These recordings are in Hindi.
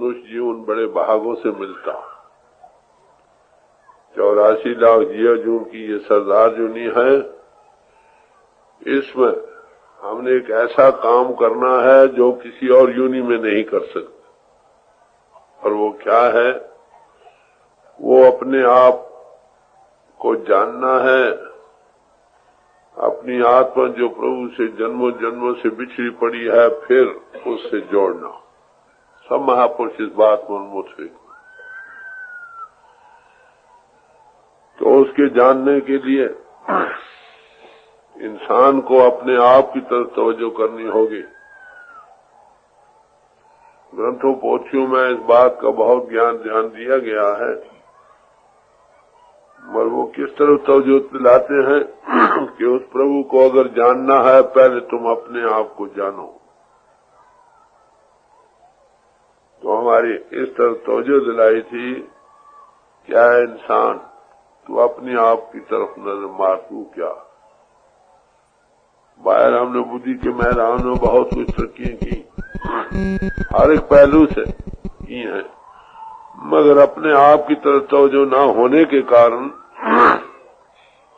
मनुष्य जीवन बड़े भागों से मिलता। 84 लाख जिया जून की ये सरदार जूनी है। इसमें हमने एक ऐसा काम करना है जो किसी और यूनि में नहीं कर सकते। और वो क्या है? वो अपने आप को जानना है, अपनी आत्मा जो प्रभु से जन्मों जन्मों से बिछड़ी पड़ी है फिर उससे जोड़ना। सब महापुरुष इस बात में उन्मुख हुए। तो उसके जानने के लिए इंसान को अपने आप की तरफ तवज्जो करनी होगी। ग्रंथों पोथियों में इस बात का बहुत ध्यान दिया गया है, मगर वो किस तरफ तवज्जो दिलाते हैं कि उस प्रभु को अगर जानना है पहले तुम अपने आप को जानो। तो हमारी इस तरफ तवज्जो दिलाई थी, क्या है इंसान, तू अपने आप की तरफ नजर मार, तू क्या। बाहर हमने बुद्धि के मैदान में बहुत कुछ तरक्की की, हर एक पहलू से की है, मगर अपने आप की तरफ तवज्जो न होने के कारण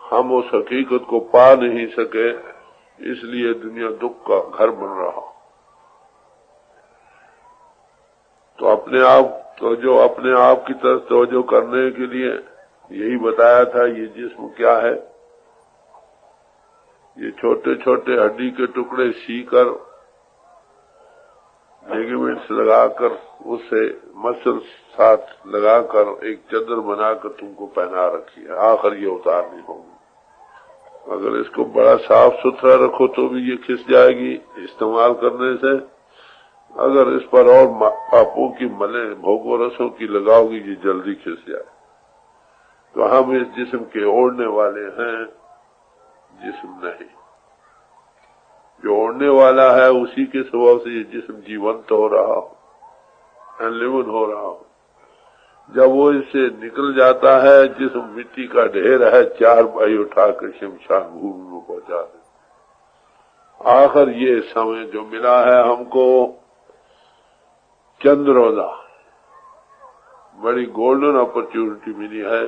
हम उस हकीकत को पा नहीं सके। इसलिए दुनिया दुख का घर बन रहा। तो अपने आप की तरफ तवज्जो करने के लिए यही बताया था। ये जिस्म क्या है? ये छोटे छोटे हड्डी के टुकड़े सीकर लिगामेंट्स लगाकर उससे मसल साथ लगाकर एक चादर बनाकर तुमको पहना रखी है। आखिर ये उतारनी होगी। अगर इसको बड़ा साफ सुथरा रखो तो भी ये खिस जाएगी इस्तेमाल करने से। अगर इस पर और पापों की मले भोगों रसों की लगाओगी ये जल्दी खिस जाए। तो हम इस जिस्म के ओढ़ने वाले हैं, जिस्म नहीं। जो ओढ़ने वाला है उसी के स्वभाव से ये जिस्म जीवंत हो रहा हो, लिवन हो रहा हो। जब वो इससे निकल जाता है, जिस्म मिट्टी का ढेर है, 4 भाई उठाकर शमशान भूमि में पहुंचा दे। आखिर ये समय जो मिला है हमको, चंद्रोदा बड़ी गोल्डन अपॉर्चुनिटी मिली है।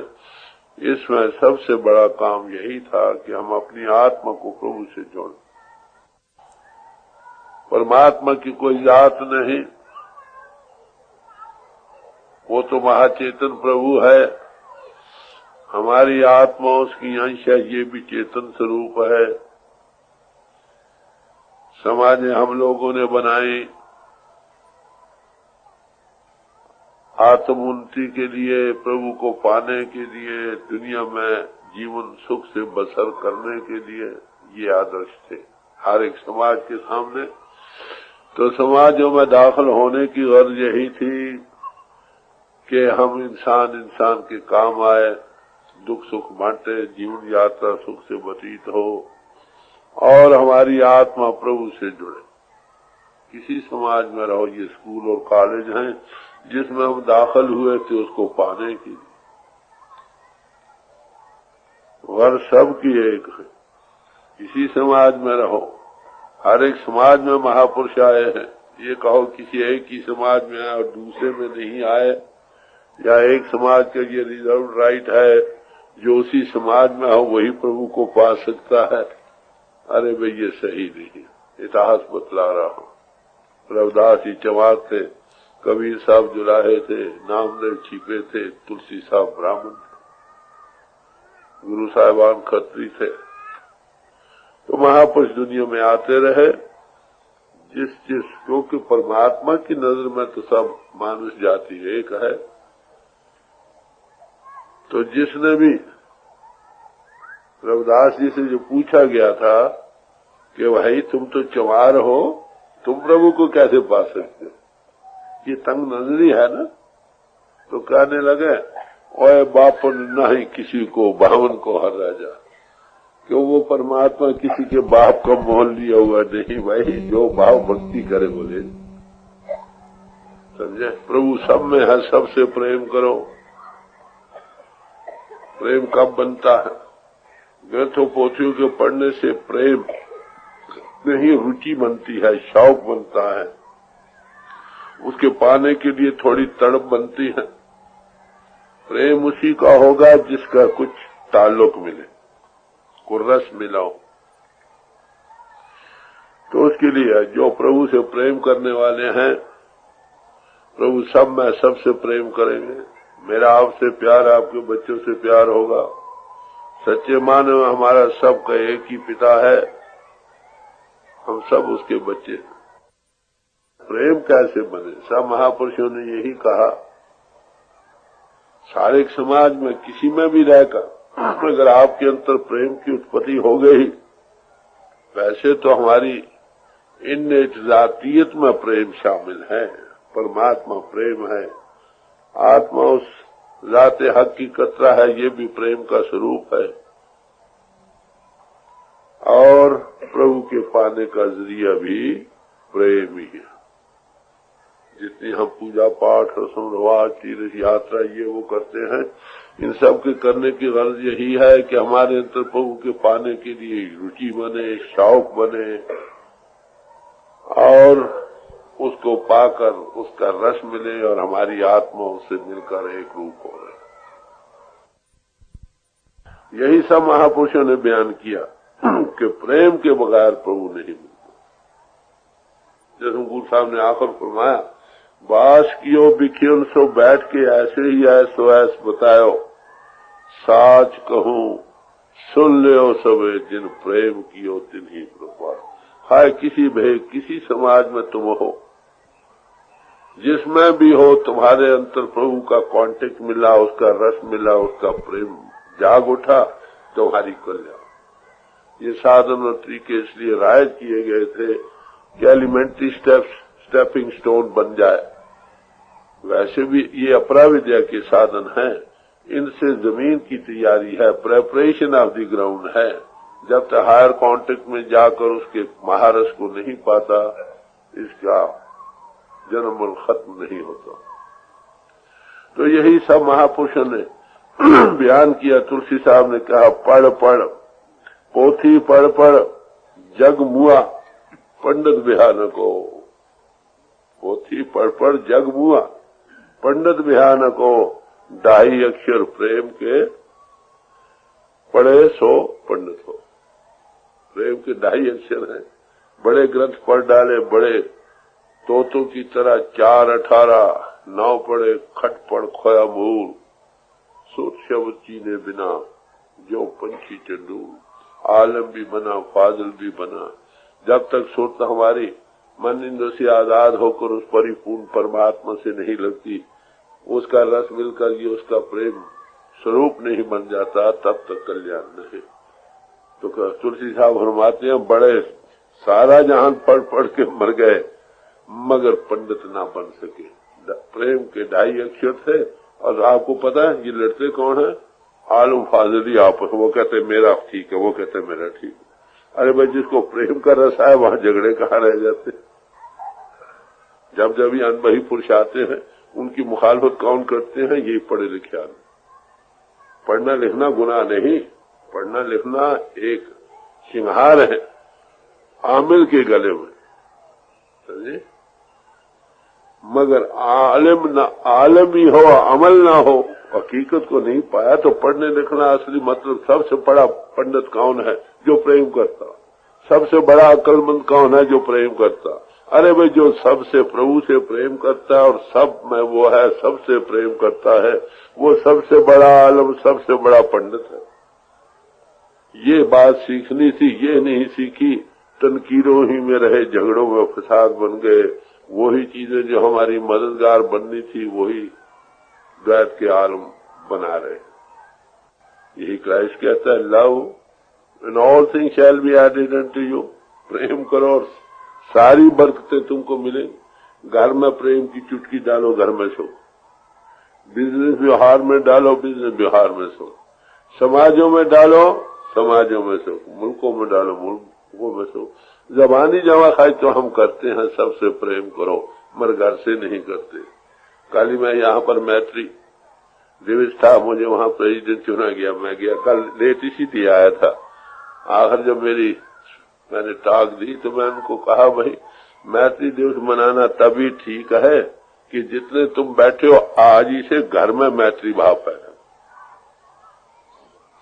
इसमें सबसे बड़ा काम यही था कि हम अपनी आत्मा को प्रभु से जोड़ें। परमात्मा की कोई जात नहीं, वो तो महाचेतन प्रभु है। हमारी आत्मा उसकी अंश है, ये भी चेतन स्वरूप है। समाज हम लोगों ने बनाई आत्म उन्नति के लिए, प्रभु को पाने के लिए, दुनिया में जीवन सुख से बसर करने के लिए। ये आदर्श थे हर एक समाज के सामने। तो समाजों में दाखिल होने की गर्ज यही थी कि हम इंसान के काम आए, दुख सुख बांटे, जीवन यात्रा सुख से व्यतीत हो और हमारी आत्मा प्रभु से जुड़े। किसी समाज में रहो, ये स्कूल और कॉलेज हैं जिसमें हम दाखिल हुए थे उसको पाने के लिए। वर सबकी एक है। किसी समाज में रहो, हर एक समाज में महापुरुष आए हैं। ये कहो किसी एक ही समाज में आए और दूसरे में नहीं आए, या एक समाज का ये रिजर्व राइट है जो उसी समाज में हो वही प्रभु को पा सकता है। अरे भाई ये सही नहीं। इतिहास बतला रहा हूं। रविदास जी चमार थे, कबीर साहब जुलाहे थे, नामदेव छिपे थे, तुलसी साहब ब्राह्मण थे, गुरु साहिबान खत्री थे। तो महापुरुष दुनिया में आते रहे। क्योंकि परमात्मा की नजर में तो सब मानुष जाति एक है। तो जिसने भी रविदास जी से जो पूछा गया था कि भाई तुम तो चमार हो, तुम प्रभु को कैसे पा सकते हो, ये तंग नजरी है ना। तो कहने लगे, ओए बापन नहीं किसी को बावन को हर राजा। क्यों? वो परमात्मा किसी के बाप का मोल लिया हुआ नहीं भाई। जो भाव भक्ति करे बोले, समझे। प्रभु सब में है, सबसे प्रेम करो। प्रेम कब बनता है? ग्रंथों पोथियों के पढ़ने से प्रेम नहीं, रुचि बनती है, शौक बनता है। उसके पाने के लिए थोड़ी तड़प बनती है। प्रेम उसी का होगा जिसका कुछ ताल्लुक मिले, को रस मिला हो। तो उसके लिए जो प्रभु से प्रेम करने वाले हैं, प्रभु सब में सबसे प्रेम करेंगे। मेरा आपसे प्यार, आपके बच्चों से प्यार होगा। सच्चे मानव हमारा सबका एक ही पिता है, हम सब उसके बच्चे हैं। प्रेम कैसे बने? सब महापुरुषों ने यही कहा। सारे समाज में किसी में भी रहकर अगर आपके अंतर प्रेम की उत्पत्ति हो गई, वैसे तो हमारी इन्नेट जातीयत में प्रेम शामिल है। परमात्मा प्रेम है, आत्मा उस जाते हक की कतरा है, ये भी प्रेम का स्वरूप है। और प्रभु के पाने का जरिया भी प्रेम ही है। जितनी हम पूजा पाठ, रस्म रिवाज, तीर्थ यात्रा ये वो करते हैं, इन सब के करने की गर्ज यही है कि हमारे अंतर प्रभु के पाने के लिए रुचि बने, शौक बने और उसको पाकर उसका रस मिले और हमारी आत्मा उससे मिलकर एक रूप हो रहे। यही सब महापुरुषों ने बयान किया कि प्रेम के बगैर प्रभु नहीं मिलता। जैसे गुरु साहब ने आकर फरमाया, बास कियो बिखियन सो बैठ के ऐसे ही ऐसो ऐस बतायो, साच कहूं सुन लियो सबे, जिन प्रेम कियो तिन ही कृपा। हाय किसी समाज में तुम हो, जिसमें भी हो, तुम्हारे अंतर प्रभु का कांटेक्ट मिला, उसका रस मिला, उसका प्रेम जाग उठा, तुम्हारी कल्याण। ये साधन और तरीके इसलिए राय किए गए थे कि एलिमेंट्री स्टेपिंग स्टोन बन जाए। वैसे भी ये अपराविद्या के साधन हैं, इनसे जमीन की तैयारी है, प्रेपरेशन ऑफ द ग्राउंड है। जब तक हायर कांटेक्ट में जाकर उसके महारस को नहीं पाता, इसका जन्म खत्म नहीं होता। तो यही सब महापुरुषों ने बयान किया। तुलसी साहब ने कहा, पढ़ पढ़ पोथी पढ़ पढ़ जग मुआ, पंडित बिहानको। पोथी पढ़ पढ़ जग मुआ, पंडित बिहानको। ढाई अक्षर प्रेम के, पढ़े सो पंडित हो। प्रेम के ढाई अक्षर हैं। बड़े ग्रंथ पढ़ डाले, बड़े तोतों की तरह 4, 18, 9 पढ़े, खट पढ़ खोया मूल, सोच शब्द चीने बिना जो पंछी चंडूल। आलम भी बना, फाजिल भी बना। जब तक सुरत हमारी मन इंद्र से आजाद होकर उस परिपूर्ण परमात्मा से नहीं लगती, उसका रस मिलकर ये उसका प्रेम स्वरूप नहीं बन जाता, तब तक कल्याण नहीं। तो तुलसी साहब फरमाते हैं, बड़े सारा जहान पढ़ पढ़ के मर गए, मगर पंडित ना बन सके। प्रेम के ढाई अक्षर थे। और आपको पता है ये लड़ते कौन है? आलम फाजिली आपस। वो कहते मेरा ठीक है, वो कहते मेरा ठीक है। अरे भाई, जिसको प्रेम का रस है वहां झगड़े कहाँ रह जाते। जब जब ये अनबही पुरुष आते हैं, उनकी मुखालफत कौन करते हैं? यही पढ़े लिखे आदमी। पढ़ना लिखना गुनाह नहीं, पढ़ना लिखना एक सिंहार है आमिल के गले में, समझे? मगर आलम ही हो, अमल ना हो, हकीकत को नहीं पाया, तो पढ़ने लिखना असली मतलब। सबसे बड़ा पंडित कौन है? जो प्रेम करता। सबसे बड़ा अक्लमंद कौन है? जो प्रेम करता। अरे भाई, जो सबसे प्रभु से प्रेम करता है और सब में वो है, सबसे प्रेम करता है, वो सबसे बड़ा आलम, सबसे बड़ा पंडित है। ये बात सीखनी थी, ये नहीं सीखी। तनकीरों ही में रहे, झगड़ों में फसाद बन गए। वही चीजें जो हमारी मददगार बननी थी, वही द्वैत के आलम बना रहे। यही क्राइस्ट कहता है, love and all things shall be added unto you. प्रेम करो और सारी बरकतें तुमको मिलेंगी। घर में प्रेम की चुटकी डालो, घर में सो। बिजनेस व्यवहार में डालो, बिजनेस व्यवहार में सो। समाजों में डालो, समाजों में सो। मुल्कों में डालो, मुल्कों में सो। जबानी जमा खाई तो हम करते हैं, सबसे प्रेम करो, मगर घर से नहीं करते। कल मैं यहाँ पर मैत्री दिवस था, मुझे वहाँ प्रेसिडेंट चुना गया। मैं गया कल, लेट इसी आया था। आखिर जब मैंने टाक दी तो मैं उनको कहा, भाई मैत्री दिवस मनाना तभी ठीक है कि जितने तुम बैठे हो आज ही से घर में मैत्री भाव पैदा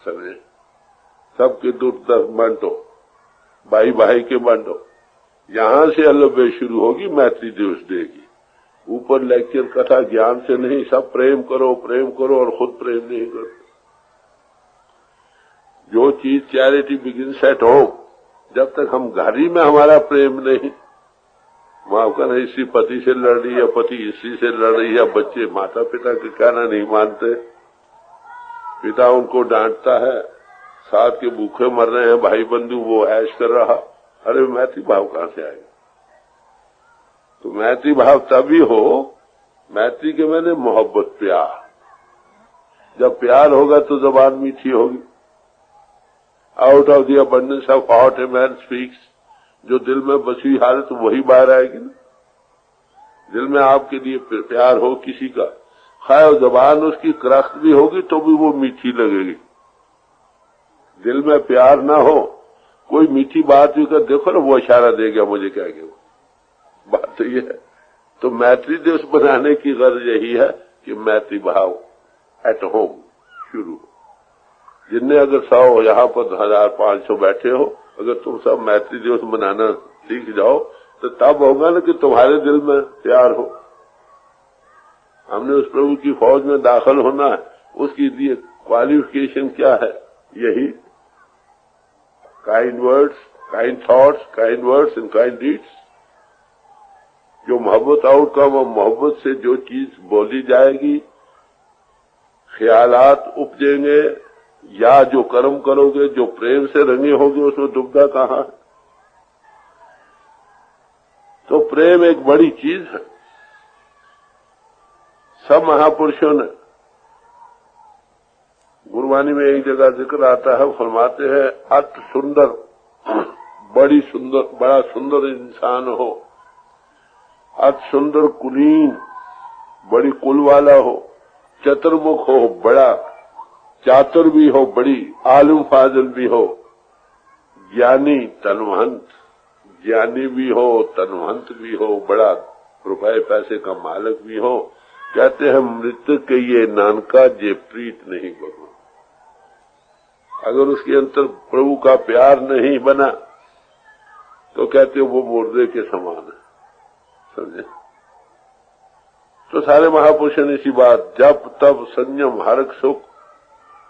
समझे। सबके दुख दर्द बांटो, भाई भाई के बांटो। यहां से अलव्य शुरू होगी मैत्री दिवस देगी। ऊपर लेक्चर कथा ज्ञान से नहीं, सब प्रेम करो और खुद प्रेम नहीं करते। जो चीज चैरिटी बिगिंस एट होम, जब तक हम घर ही में हमारा प्रेम नहीं, माँ का नहीं, इसी पति से लड़ रही है, पति इसी से लड़ रही है, बच्चे माता पिता के कहना नहीं मानते, पिता उनको डांटता है, साथ के भूखे मर रहे हैं, भाई बंधु वो ऐश कर रहा, अरे मैत्री भाव कहां से आएगा। तो मैत्री भाव तभी हो, मैत्री के मैंने मोहब्बत प्यार, जब प्यार होगा तो जबान मीठी होगी। Out of the abundance of heart a man speaks, जो दिल में बसी हालत तो वही बाहर आएगी ना। दिल में आपके लिए प्यार हो किसी का, खाए जबान उसकी करख्त भी होगी तो भी वो मीठी लगेगी। दिल में प्यार ना हो, कोई मीठी बात भी कर, देखो ना वो इशारा दे गया मुझे क्या गया, बात तो ये है। तो मैत्री दिवस बनाने की गर्ज यही है कि मैत्री भाव एट होम शुरू हो। जिनने अगर 100 यहाँ पर 1500 बैठे हो, अगर तुम सब मैत्री दिवस मनाना सीख जाओ तो तब होगा ना कि तुम्हारे दिल में प्यार हो। हमने उस प्रभु की फौज में दाखिल होना है, उसके लिए क्वालिफिकेशन क्या है? यही kind words, kind thoughts, kind words and kind deeds. जो मोहब्बत आउटकम और मोहब्बत से जो चीज बोली जाएगी, ख्यालात उपजेंगे, या जो कर्म करोगे जो प्रेम से रंगे होगे, उसमें दुविधा कहां है? तो प्रेम एक बड़ी चीज है। सब महापुरुषों ने, गुरबानी में एक जगह जिक्र आता है, फरमाते हैं अति सुंदर, बड़ा सुंदर इंसान हो, अति सुंदर कुलीन, बड़ी कुल वाला हो, चतुर्मुख हो, बड़ा चातुर भी हो, बड़ी आलिम फाजिल भी हो, ज्ञानी तनवंत, ज्ञानी भी हो, तनवंत भी हो, बड़ा रुपए पैसे का मालिक भी हो। कहते हैं मृत्यु के ये नानका जे प्रीत नहीं बनो। अगर उसके अंतर प्रभु का प्यार नहीं बना तो कहते वो मुर्दे के समान है, समझे। तो सारे महापुरुषों ने इसी बात, जब तब संयम हर्ष सुख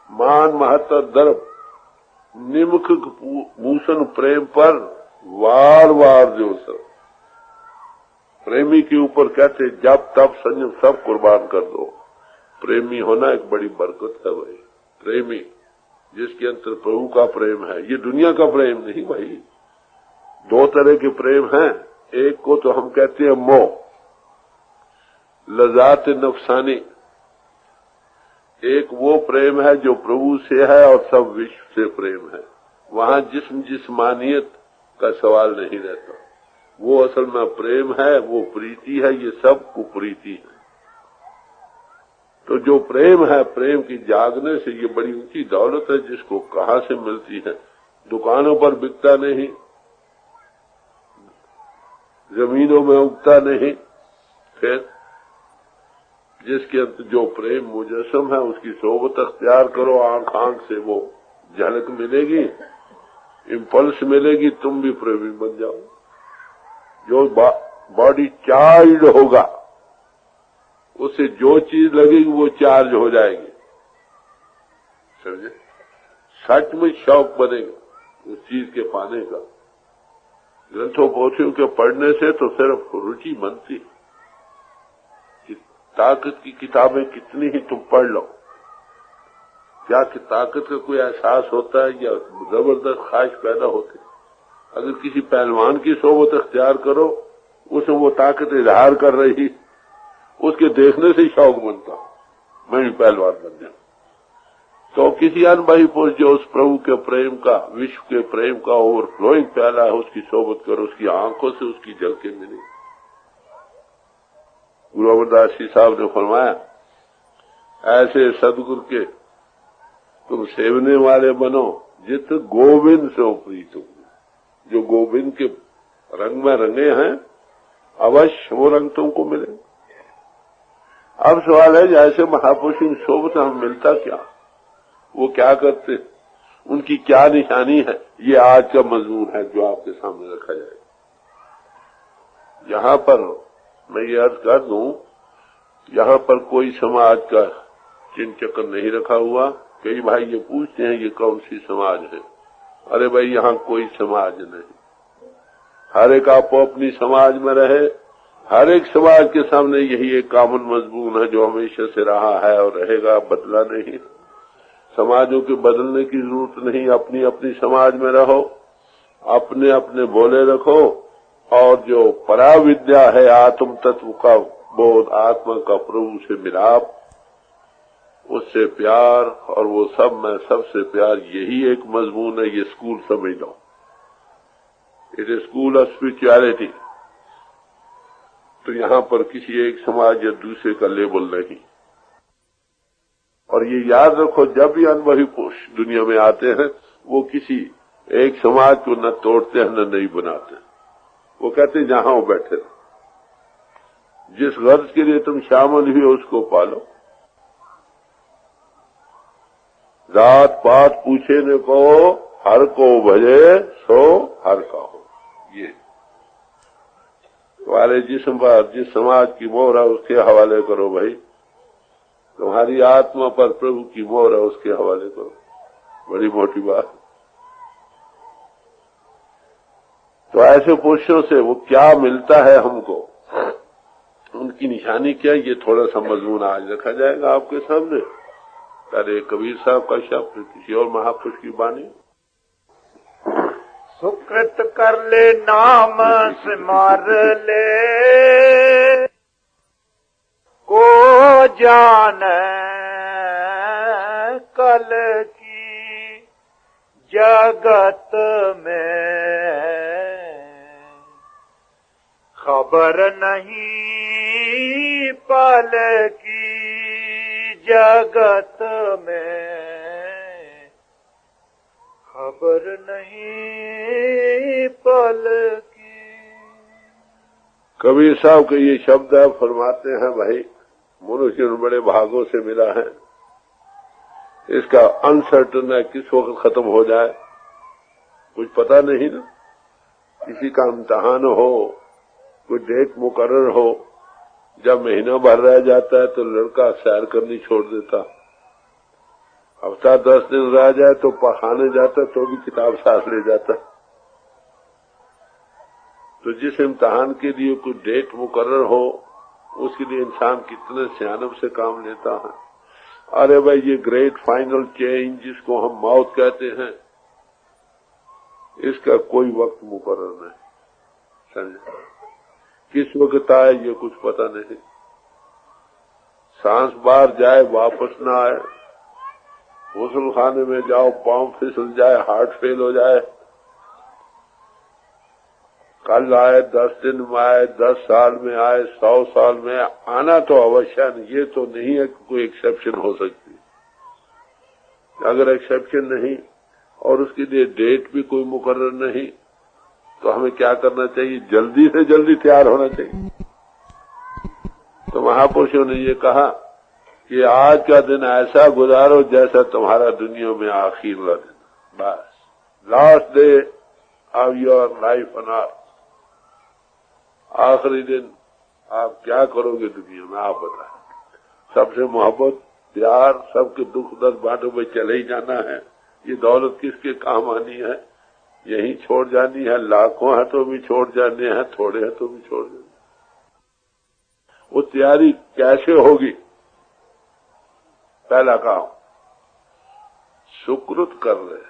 मान महत्व दर्प निमुख भूषण प्रेम पर वार वार जो सर प्रेमी के ऊपर कहते जब तब संयम सब कुर्बान कर दो। प्रेमी होना एक बड़ी बरकत है भाई। प्रेमी जिसके अंतर प्रभु का प्रेम है, ये दुनिया का प्रेम नहीं भाई। दो तरह के प्रेम हैं, एक को तो हम कहते हैं मोह, लजात नफसानी। एक वो प्रेम है जो प्रभु से है और सब विश्व से प्रेम है, वहां जिस्मानियत का सवाल नहीं रहता। वो असल में प्रेम है, वो प्रीति है, ये सब कुप्रीति है। तो जो प्रेम है, प्रेम की जागने से ये बड़ी ऊंची दौलत है, जिसको कहां से मिलती है, दुकानों पर बिकता नहीं, जमीनों में उगता नहीं। फिर जिसके अंदर जो प्रेम मुजस्सम है उसकी सोबत अख्तियार करो, आंख आंख से वो झलक मिलेगी, इम्पल्स मिलेगी, तुम भी प्रेमी बन जाओ। जो बॉडी चार्ज होगा उससे जो चीज लगेगी वो चार्ज हो जाएगी, समझे। सच में शौक बनेगा उस चीज के पाने का। ग्रंथों पोथियों के पढ़ने से तो सिर्फ रुचि बनती, ताकत की किताबें कितनी ही तुम पढ़ लो, क्या कि ताकत का कोई एहसास होता है या जबरदस्त ख्वाहिश पैदा होती। अगर किसी पहलवान की सोबत अख्तियार करो, उसमें वो ताकत इजहार कर रही, उसके देखने से ही शौक बनता, मैं भी पहलवान बन जाऊं। तो किसी अनबही पुरुष जो उस प्रभु के प्रेम का, विश्व के प्रेम का ओवरफ्लोइंग प्याला है, उसकी सोबत करो, उसकी आंखों से उसकी झलकें मिली। गुरु अमरदास जी साहब ने फरमाया, ऐसे सदगुरु के तुम सेवने वाले बनो जित गोविंद से प्रीत हो। जो गोविंद के रंग में रंगे हैं अवश्य वो रंग तुमको मिलेगा। अब सवाल है, जैसे महापुरुष इन सोबत हमें मिलता क्या, वो क्या करते, उनकी क्या निशानी है, ये आज का मजमून है जो आपके सामने रखा जाएगा। यहाँ पर मैं ये अर्ज कर दूं, यहाँ पर कोई समाज का चिन्ह चक्र नहीं रखा हुआ। कई भाई ये पूछते हैं ये कौन सी समाज है। अरे भाई, यहाँ कोई समाज नहीं, हर एक आपको अपनी समाज में रहे। हर एक समाज के सामने यही एक कॉमन मजमून है जो हमेशा से रहा है और रहेगा, बदला नहीं। समाजों के बदलने की जरूरत नहीं, अपनी अपनी समाज में रहो, अपने अपने बोले रखो, और जो पराविद्या है आत्म तत्व का बोध, आत्मा का प्रभु से मिलाप, उससे प्यार, और वो सब में सबसे प्यार, यही एक मजमून है। ये स्कूल समझ लो, it is school of spirituality. तो यहाँ पर किसी एक समाज या दूसरे का लेबल नहीं। और ये याद रखो, जब भी अनुभवी पुरुष दुनिया में आते हैं, वो किसी एक समाज को न तोड़ते हैं न नहीं बनाते। वो कहते हैं जहां वो बैठे, जिस गर्ज के लिए तुम शामिल हुए उसको पालो। जात पात पूछे न को, हर को भजे सो हर का हो। ये तुम्हारे जिस्म पर जिस समाज की मोहर है उसके हवाले करो भाई, तुम्हारी आत्मा पर प्रभु की मोहर है उसके हवाले करो। बड़ी मोटी बात। तो ऐसे पुरुषों से वो क्या मिलता है हमको, उनकी निशानी क्या, ये थोड़ा सा मजमून आज रखा जाएगा आपके सामने। अरे कबीर साहब का शब्द, किसी और महापुरुष की वाणी। सुकृत कर ले नाम सिमर ले, को जान कल की जगत में, खबर नहीं पल की जगत में, खबर नहीं पल की। कबीर साहब के ये शब्द है, फरमाते हैं भाई मनुष्य बड़े भागों से मिला है, इसका अनसर्टन है किस वक्त खत्म हो जाए, कुछ पता नहीं ना। किसी का इम्तहान हो, कोई डेट मुकर्रर हो, जब महीना भर रह जाता है तो लड़का सैर करनी छोड़ देता, हफ्ता 10 दिन रह जाए तो पढ़ाने जाता तो भी किताब साथ ले जाता। तो जिस इम्तहान के लिए कोई डेट मुकर्रर हो, उसके लिए इंसान कितने सियानब से काम लेता है। अरे भाई, ये ग्रेट फाइनल चेंज जिसको हम मौत कहते हैं, इसका कोई वक्त मुकर्रर नहीं, समझे। किस वक्त आए ये कुछ पता नहीं। सांस बाहर जाए वापस ना आए, गुस्ल खाने में जाओ पांव फिसल जाए, हार्ट फेल हो जाए, कल आए, 10 दिन में आए, 10 साल में आए, 100 साल में आना तो अवश्य नहीं। ये तो नहीं है कि कोई एक्सेप्शन हो सकती। अगर एक्सेप्शन नहीं और उसके लिए डेट भी कोई मुकर्रर नहीं, तो हमें क्या करना चाहिए, जल्दी से जल्दी तैयार होना चाहिए। तो महापुरुषों ने ये कहा कि आज का दिन ऐसा गुजारो जैसा तुम्हारा दुनिया में आखिर का दिन, बस last day of your life on earth. आखिरी दिन आप क्या करोगे दुनिया में, आप बताएं। सबसे मोहब्बत प्यार, सबके दुख दर्द बांटो में चले ही जाना है। ये दौलत किसके काम आनी है, यही छोड़ जानी है। लाखों है तो भी छोड़ जाने हैं, थोड़े हैं तो भी छोड़ जाने। वो तैयारी कैसे होगी, पहला काम सुकृत कर ले।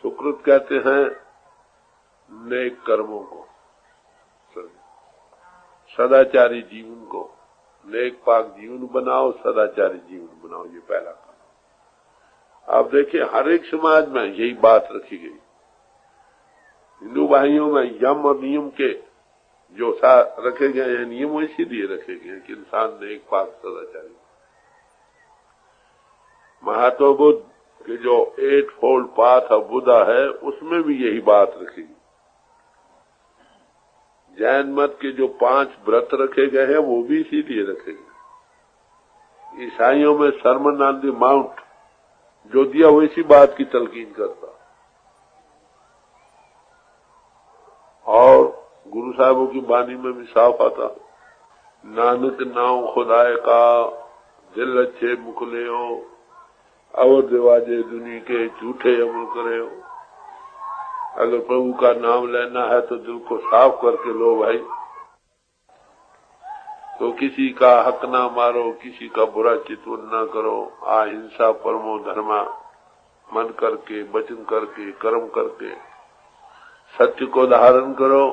सुकृत कहते हैं नेक कर्मों को, सदाचारी जीवन को। नेक पाक जीवन बनाओ, सदाचारी जीवन बनाओ, ये पहला काम। आप देखिए हर एक समाज में यही बात रखी गई। हिंदू भाइयों में यम और नियम के जो रखे गए हैं, नियम इसीलिए रखे गए हैं कि इंसान नेक पाक सदाचारी। महात्मा बुद्ध के जो 8 फोल्ड पाथ ऑफ बुद्धा है, उसमें भी यही बात रखी। जैन मत के जो 5 व्रत रखे गए हैं वो भी इसीलिए रखे गए। ईसाइयों में सरमन ऑन द माउंट जो दिया वो इसी बात की तलकीन करता। और गुरु साहबों की बानी में भी साफ आता, नानक नाम खुदाए का दिल अच्छे मुखले हो, और रिवाजे दुनिया के झूठे अमल करे हो। अगर प्रभु का नाम लेना है तो दिल को साफ करके लो भाई। तो किसी का हक ना मारो, किसी का बुरा चितवन ना करो, अहिंसा परमो धर्मा, मन करके, वचन करके, कर्म करके सत्य को धारण करो।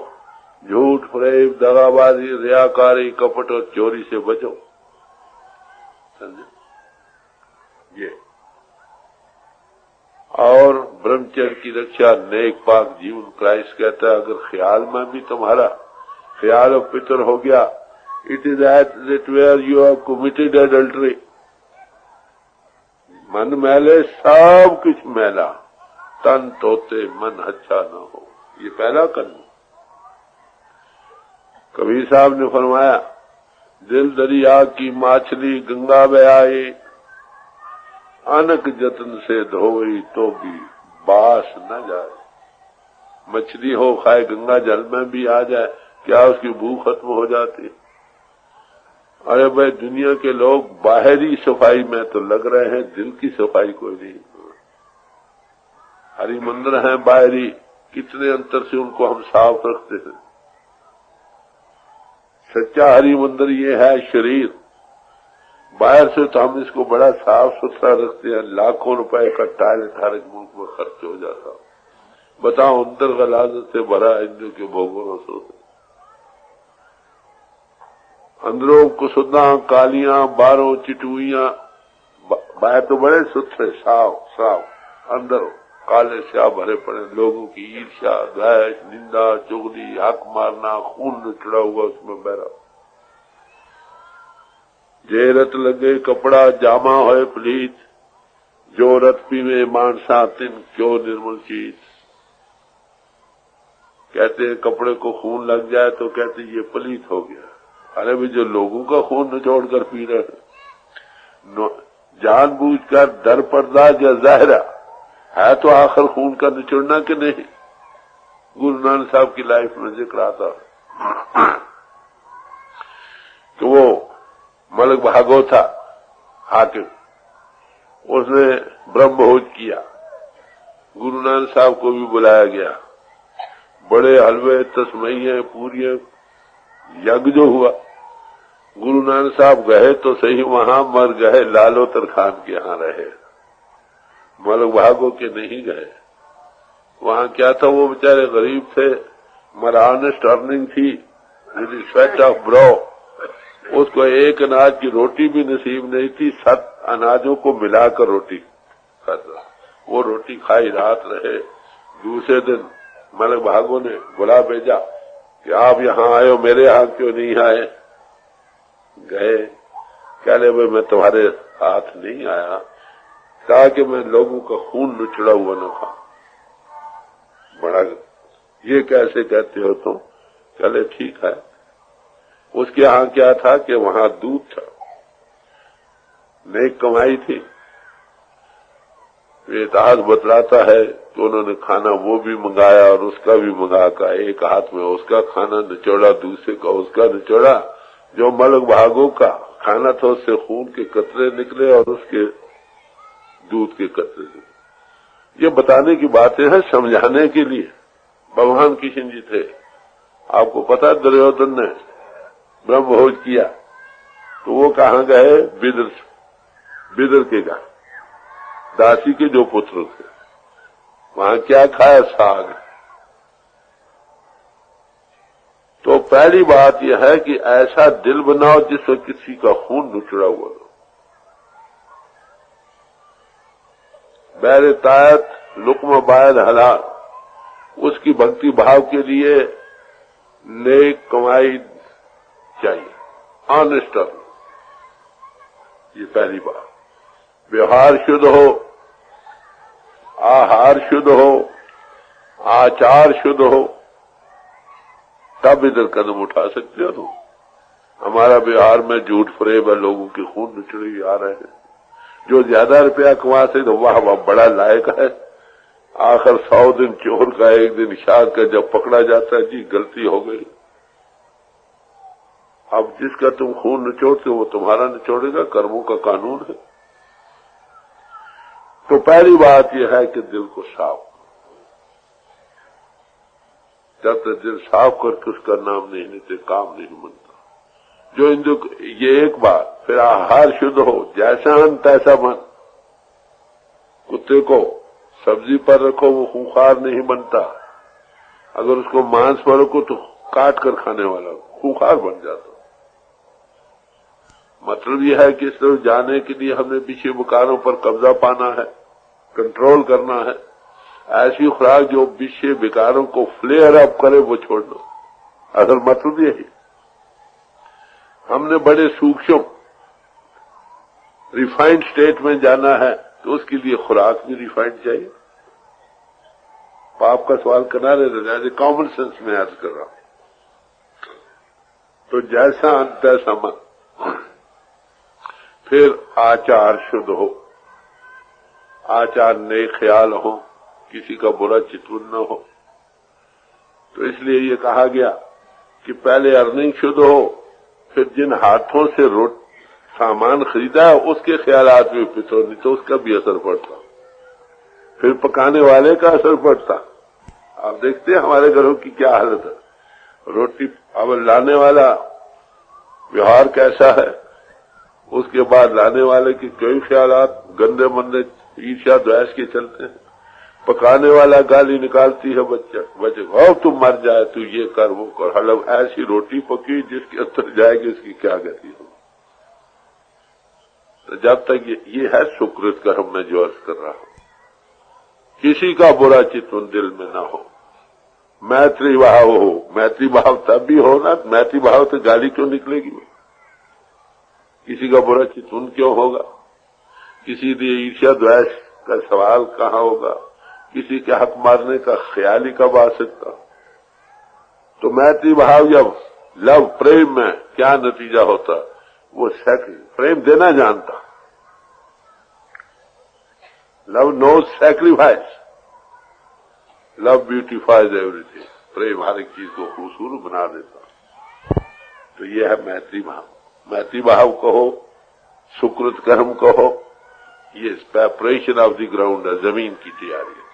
झूठ, फरेब, दगाबाजी, रियाकारी, कपट और चोरी से बचो। समझे? ये और ब्रह्मचर्य की रक्षा, नेक पाक जीवन। क्राइस्ट कहता है अगर ख्याल में भी तुम्हारा ख्याल और पितर हो गया, it is at that where you have committed adultery. मन मैले सब कुछ मैला, तन तोते मन अच्छा न हो। ये पहला कर्म। कबीर साहब ने फरमाया, दिल दरिया की माछली गंगा में आई, अनक जतन से धोई तो भी बास न जाए। मछली हो खाए गंगा जल में भी आ जाए, क्या उसकी भूख खत्म हो जाती? अरे भाई, दुनिया के लोग बाहरी सफाई में तो लग रहे हैं, दिल की सफाई कोई नहीं। हरि मंदिर हैं बाहरी, कितने अंतर से उनको हम साफ रखते हैं। सच्चा हरि मंदिर ये है शरीर। बाहर से तो हम इसको बड़ा साफ सुथरा रखते हैं, लाखों रुपए का टाइल हर एक मुल्क में खर्च हो जाता। बताओ अंदर गलाजत से भरा इंद्र के भोगों से। अंदरों कुसुदा कालियां, बारों चिटुइयां, बाहर तो बड़े सुथरे साफ साफ, अंदर काले स्याह भरे पड़े। लोगों की ईर्ष्या, द्वेष, निंदा, चुगली, हक मारना, खून निचड़ा हुआ उसमें बहरा। जे रत लगे कपड़ा जामा होए पलीत, जो रत पीवे मानसा तिन क्यों निर्मल चीज। कहते हैं कपड़े को खून लग जाए तो कहते ये पलीत हो गया। अरे भी जो लोगों का खून निचोड़ कर पी रहे, जानबूझकर दर पर्दा या ज़ाहिरा है तो आखिर खून का निचोड़ना कि नहीं। गुरु नानक साहब की लाइफ में जिक्र आता कि वो मलक भागो था हाकिम, उसने ब्रह्म भोज किया। गुरु नानक साहब को भी बुलाया गया। बड़े हलवे, तस्मैये, पूरियां, यज्ञ जो हुआ। गुरु नानक साहब गए तो सही, वहां मर गए, लालोतर खान के यहाँ रहे, मलक भागो के नहीं गए। वहां क्या था, वो बेचारे गरीब थे, मगर ऑनेस्ट अर्निंग थी, स्वेट ऑफ ब्रो। उसको एक अनाज की रोटी भी नसीब नहीं थी, 7 अनाजों को मिलाकर रोटी खाता। वो रोटी खाई रात रहे। दूसरे दिन मलक भागो ने बुला भेजा कि आप यहाँ आए हो, मेरे यहाँ क्यों नहीं आए? गए, कह ले भाई मैं तुम्हारे हाथ नहीं आया, कहा कि मैं लोगों का खून निचड़ा हुआ न खा। बड़ा, ये कैसे कहते हो तुम? चले ठीक है। उसके यहाँ क्या था कि वहां दूध था, नेक कमाई थी। इतिहास बतलाता है कि उन्होंने खाना वो भी मंगाया और उसका भी मंगाकर एक हाथ में उसका खाना निचोड़ा, दूसरे का उसका निचोड़ा। जो मलक भागो का खाना था उससे खून के कतरे निकले और उसके दूध के कतरे निकले। ये बताने की बातें हैं, समझाने के लिए। भगवान किशन जी थे, आपको पता, दुर्योधन ने ब्रह्म भोज किया तो वो कहाँ गए? बिदर के घर, दासी के जो पुत्र थे, वहां क्या खाया? साग। तो पहली बात यह है कि ऐसा दिल बनाओ जिससे किसी का खून निचड़ा हुआ हो। बैर तायत लुक्म बायद हलाल, उसकी भक्ति भाव के लिए नेक कमाई चाहिए, ऑनेस्ट। ये पहली बात। व्यवहार शुद्ध हो, आहार शुद्ध हो, आचार शुद्ध हो, तब इधर कदम उठा सकते हो तुम। हमारा बिहार में झूठ फरेब है, लोगों के खून निचड़े आ रहे हैं। जो ज्यादा रुपया कमाते तो वाह वाह बड़ा लायक है, आखिर 100 दिन चोर का 1 दिन शाद का जब पकड़ा जाता है, जी गलती हो गई। अब जिसका तुम खून निचोड़ते हो वो तुम्हारा निचोड़ेगा, कर्मों का कानून है। तो पहली बात यह है कि दिल को साफ, जब तक दिल साफ करके उसका नाम नहीं लेते काम नहीं बनता। जो इंद्र ये एक बात, फिर आहार शुद्ध हो, जैसा अन्न तैसा मन। कुत्ते को सब्जी पर रखो वो खूंखार नहीं बनता, अगर उसको मांस पर रखो तो काट कर खाने वाला खूंखार बन जाता। मतलब यह है कि इस तरफ जाने के लिए हमने विषय विकारों पर कब्जा पाना है, कंट्रोल करना है। ऐसी खुराक जो विषय विकारों को फ्लेयर अप करे वो छोड़ दो। असल मतलब यही, हमने बड़े सूक्ष्म रिफाइंड स्टेट में जाना है तो उसके लिए खुराक भी रिफाइंड चाहिए। पाप का सवाल करना रहे, कॉमन सेंस में अर्ज कर रहा हूं। तो जैसा अंत तैसा मन। फिर आचार शुद्ध हो, आचार नेक ख्याल हो, किसी का बुरा चितवन न हो। तो इसलिए ये कहा गया कि पहले अर्निंग शुद्ध हो, फिर जिन हाथों से सामान खरीदा है उसके ख्यालात में पितो, नहीं तो उसका भी असर पड़ता, फिर पकाने वाले का असर पड़ता। आप देखते हैं हमारे घरों की क्या हालत है। रोटी अब लाने वाला व्यवहार कैसा है, उसके बाद लाने वाले के कई ख्यालात गंदे मंदे ईर्ष्या द्वेष के चलते हैं। पकाने वाला गाली निकालती है बच्चे को, तुम मर जाए, तू ये कर वो कर। हलब ऐसी रोटी पकी जिसके अंदर जाएगी उसकी क्या गति हो। तो जब तक ये है सुकृत कर्म में जो अर्ज कर रहा हूं, किसी का बुरा चित्तवन दिल में ना हो, मैत्री भाव हो। मैत्री भाव तब भी हो ना, मैत्री भाव तो गाली क्यों निकलेगी। किसी का बुरा चित्तवन क्यों होगा, किसी लिए ईर्ष्या द्वेष का सवाल कहां होगा, किसी के हक मारने का ख्याल ही कब आ सकता। तो मैत्री भाव या लव प्रेम में क्या नतीजा होता, वो प्रेम देना जानता। Love knows sacrifice, love beautifies everything. प्रेम हर एक चीज को खूबसूरत बना देता। तो ये है मैत्री भाव। मैत्री भाव कहो, सुकृत कर्म कहो, ये प्रेपरेशन ऑफ द ग्राउंड है, जमीन की तैयारी है।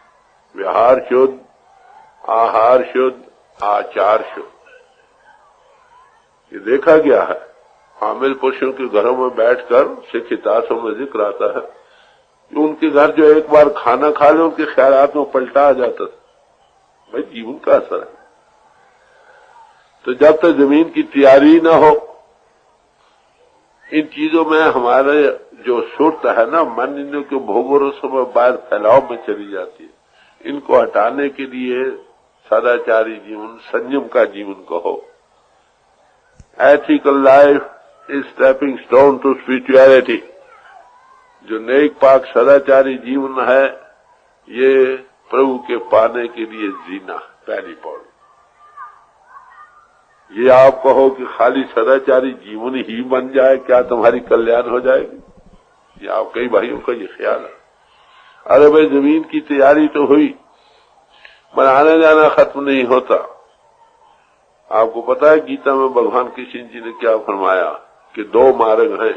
व्यवहार शुद्ध, आहार शुद्ध, आचार शुद्ध। ये देखा गया है, हामिल पुरुषों के घरों में बैठकर सिख इतिहासों में जिक्र आता है कि उनके घर जो एक बार खाना खा ले उनके ख्यालात में पलटा आ जाता था। भाई जीवन का असर है। तो जब तक जमीन की तैयारी न हो, इन चीजों में हमारे जो सुरत है ना, मन इन के भोगों समय बाहर फैलाव में चली जाती है। इनको हटाने के लिए सदाचारी जीवन, संयम का जीवन कहो। Ethical life is stepping stone to spirituality. जो नेक पाक सदाचारी जीवन है, ये प्रभु के पाने के लिए जीना पहली पौड़ी। ये आप कहो कि खाली सदाचारी जीवन ही बन जाए, क्या तुम्हारी कल्याण हो जाएगी? ये आप कई भाइयों का ये ख्याल है। अरे भाई जमीन की तैयारी तो हुई, बनाने जाना खत्म नहीं होता। आपको पता है गीता में भगवान कृष्ण जी ने क्या फरमाया कि 2 मार्ग हैं,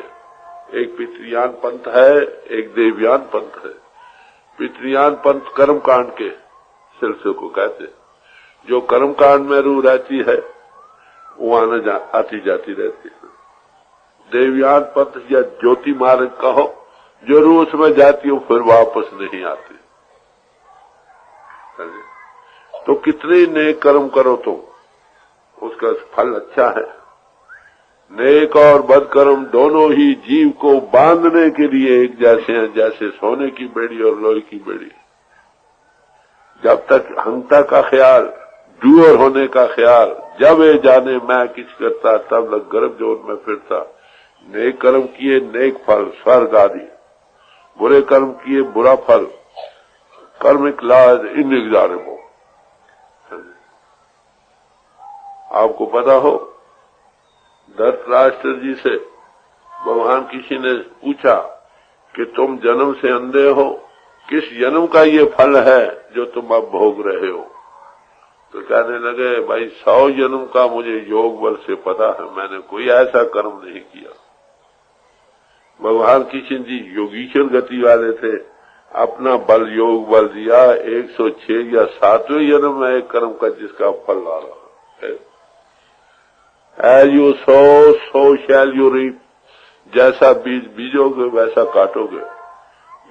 एक पितृयान पंथ है, एक देवयान पंथ है। पितृयान पंथ कर्म कांड के सिलसिले को कहते हैं। जो कर्म कांड में रूह रहती है वो आती जाती रहती है। देवयान पंथ या ज्योति मार्ग कहो, जो रूह उसमें जाती हो फिर वापस नहीं आती। तो कितने नेक कर्म करो तो उसका फल अच्छा है। नेक और बद कर्म दोनों ही जीव को बांधने के लिए एक जैसे हैं, जैसे सोने की बेड़ी और लोहे की बेड़ी। जब तक अहंता का ख्याल, डूअर होने का ख्याल, जब ये जाने मैं किस करता तब लग गर्भ जोन में फिरता। नेक कर्म किए नेक फल स्वर्ग आदि, बुरे कर्म किए बुरा फल कर्मिक लाज इनएग्जारेबल। आपको पता हो, धृतराष्ट्र जी से भगवान किसी ने पूछा कि तुम जन्म से अंधे हो, किस जन्म का ये फल है जो तुम अब भोग रहे हो? तो कहने लगे, भाई 100 जन्म का मुझे योग बल से पता है, मैंने कोई ऐसा कर्म नहीं किया। भगवान किशन जी योगीश्वर गति वाले थे, अपना बल योग बल दिया 106 या 7वें जन्म में एक कर्म का जिसका फल आ रहा है। As you sow, so shall you reap। जैसा बीज बीजोगे वैसा काटोगे।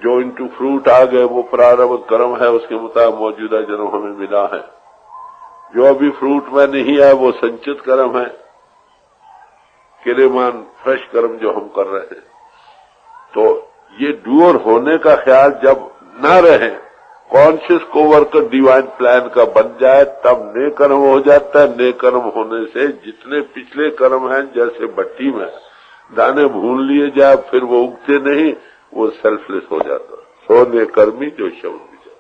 जो इनटू फ्रूट आ गए वो प्रारब्ध कर्म है, उसके मुताबिक मौजूदा जन्म हमें मिला है। जो अभी फ्रूट में नहीं आए वो संचित कर्म है, किरेमान फ्रेश कर्म जो हम कर रहे हैं। तो ये डूअर होने का ख्याल जब न रहे, कॉन्शियस कोवर्कर डिवाइन प्लान का बन जाए, तब नेक कर्म हो जाता है। नेक कर्म होने से जितने पिछले कर्म हैं, जैसे भट्टी में दाने भून लिए जाए फिर वो उगते नहीं, वो सेल्फलेस हो जाता। सो नेक कर्मी जो शब्द भी जाए।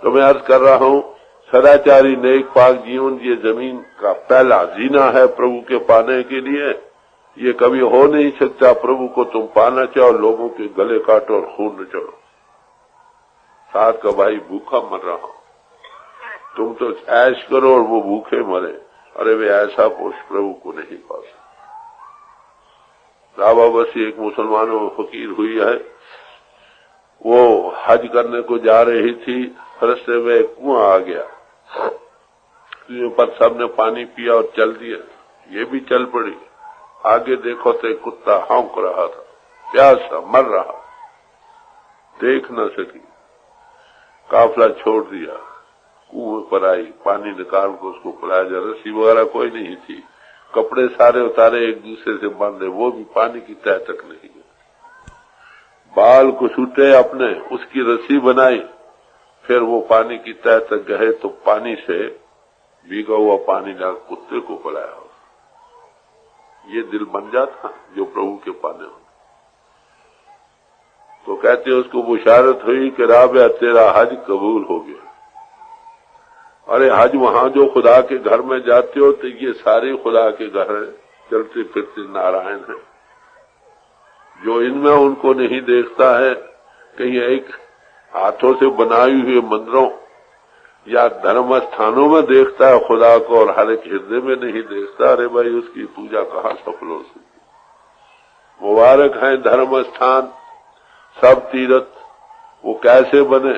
तो मैं अर्ज कर रहा हूं, सदाचारी नेक पाक जीवन ये जमीन का पहला जीना है प्रभु के पाने के लिए। ये कभी हो नहीं सकता प्रभु को तुम पाना चाहो, लोगों के गले काटो और खून नचोड़ो। साथ का भाई भूखा मर रहा हो, तुम तो ऐश करो और वो भूखे मरे। अरे वे ऐसा पुरुष प्रभु को नहीं पा सकते। राबा बसी एक मुसलमानों फकीर हुई है, वो हज करने को जा रही थी, रास्ते में एक कुआं आ गया, कुएं पर सबने पानी पिया और चल दिया, ये भी चल पड़ी। आगे देखो तो एक कुत्ता हौंक रहा था, प्यासा मर रहा, देख न सकी, काफला छोड़ दिया, कुएं पर आई, पानी निकाल को उसको पिलाया जा। रस्सी वगैरह कोई नहीं थी, कपड़े सारे उतारे, एक दूसरे से बांधे, वो भी पानी की तह तक नहीं गए। बाल को छूटे अपने, उसकी रस्सी बनाई, फिर वो पानी की तह तक गए तो पानी से भीगा हुआ पानी डाल कुत्ते को पिलाया। ये दिल बन जाता जो प्रभु के पाने हो। तो कहते उसको बुशारत हुई कि राबिया तेरा हज कबूल हो गया। अरे हज वहां जो खुदा के घर में जाते हो तो ये सारे खुदा के घर हैं, चलते फिरते नारायण हैं। जो इनमें उनको नहीं देखता है, कहीं एक हाथों से बनाई हुए मंदिरों या धर्म स्थानों में देखता है खुदा को और हर एक हृदय में नहीं देखता। अरे भाई उसकी पूजा कहाँ सफल हो सकती। मुबारक है धर्म स्थान, सब तीर्थ। वो कैसे बने?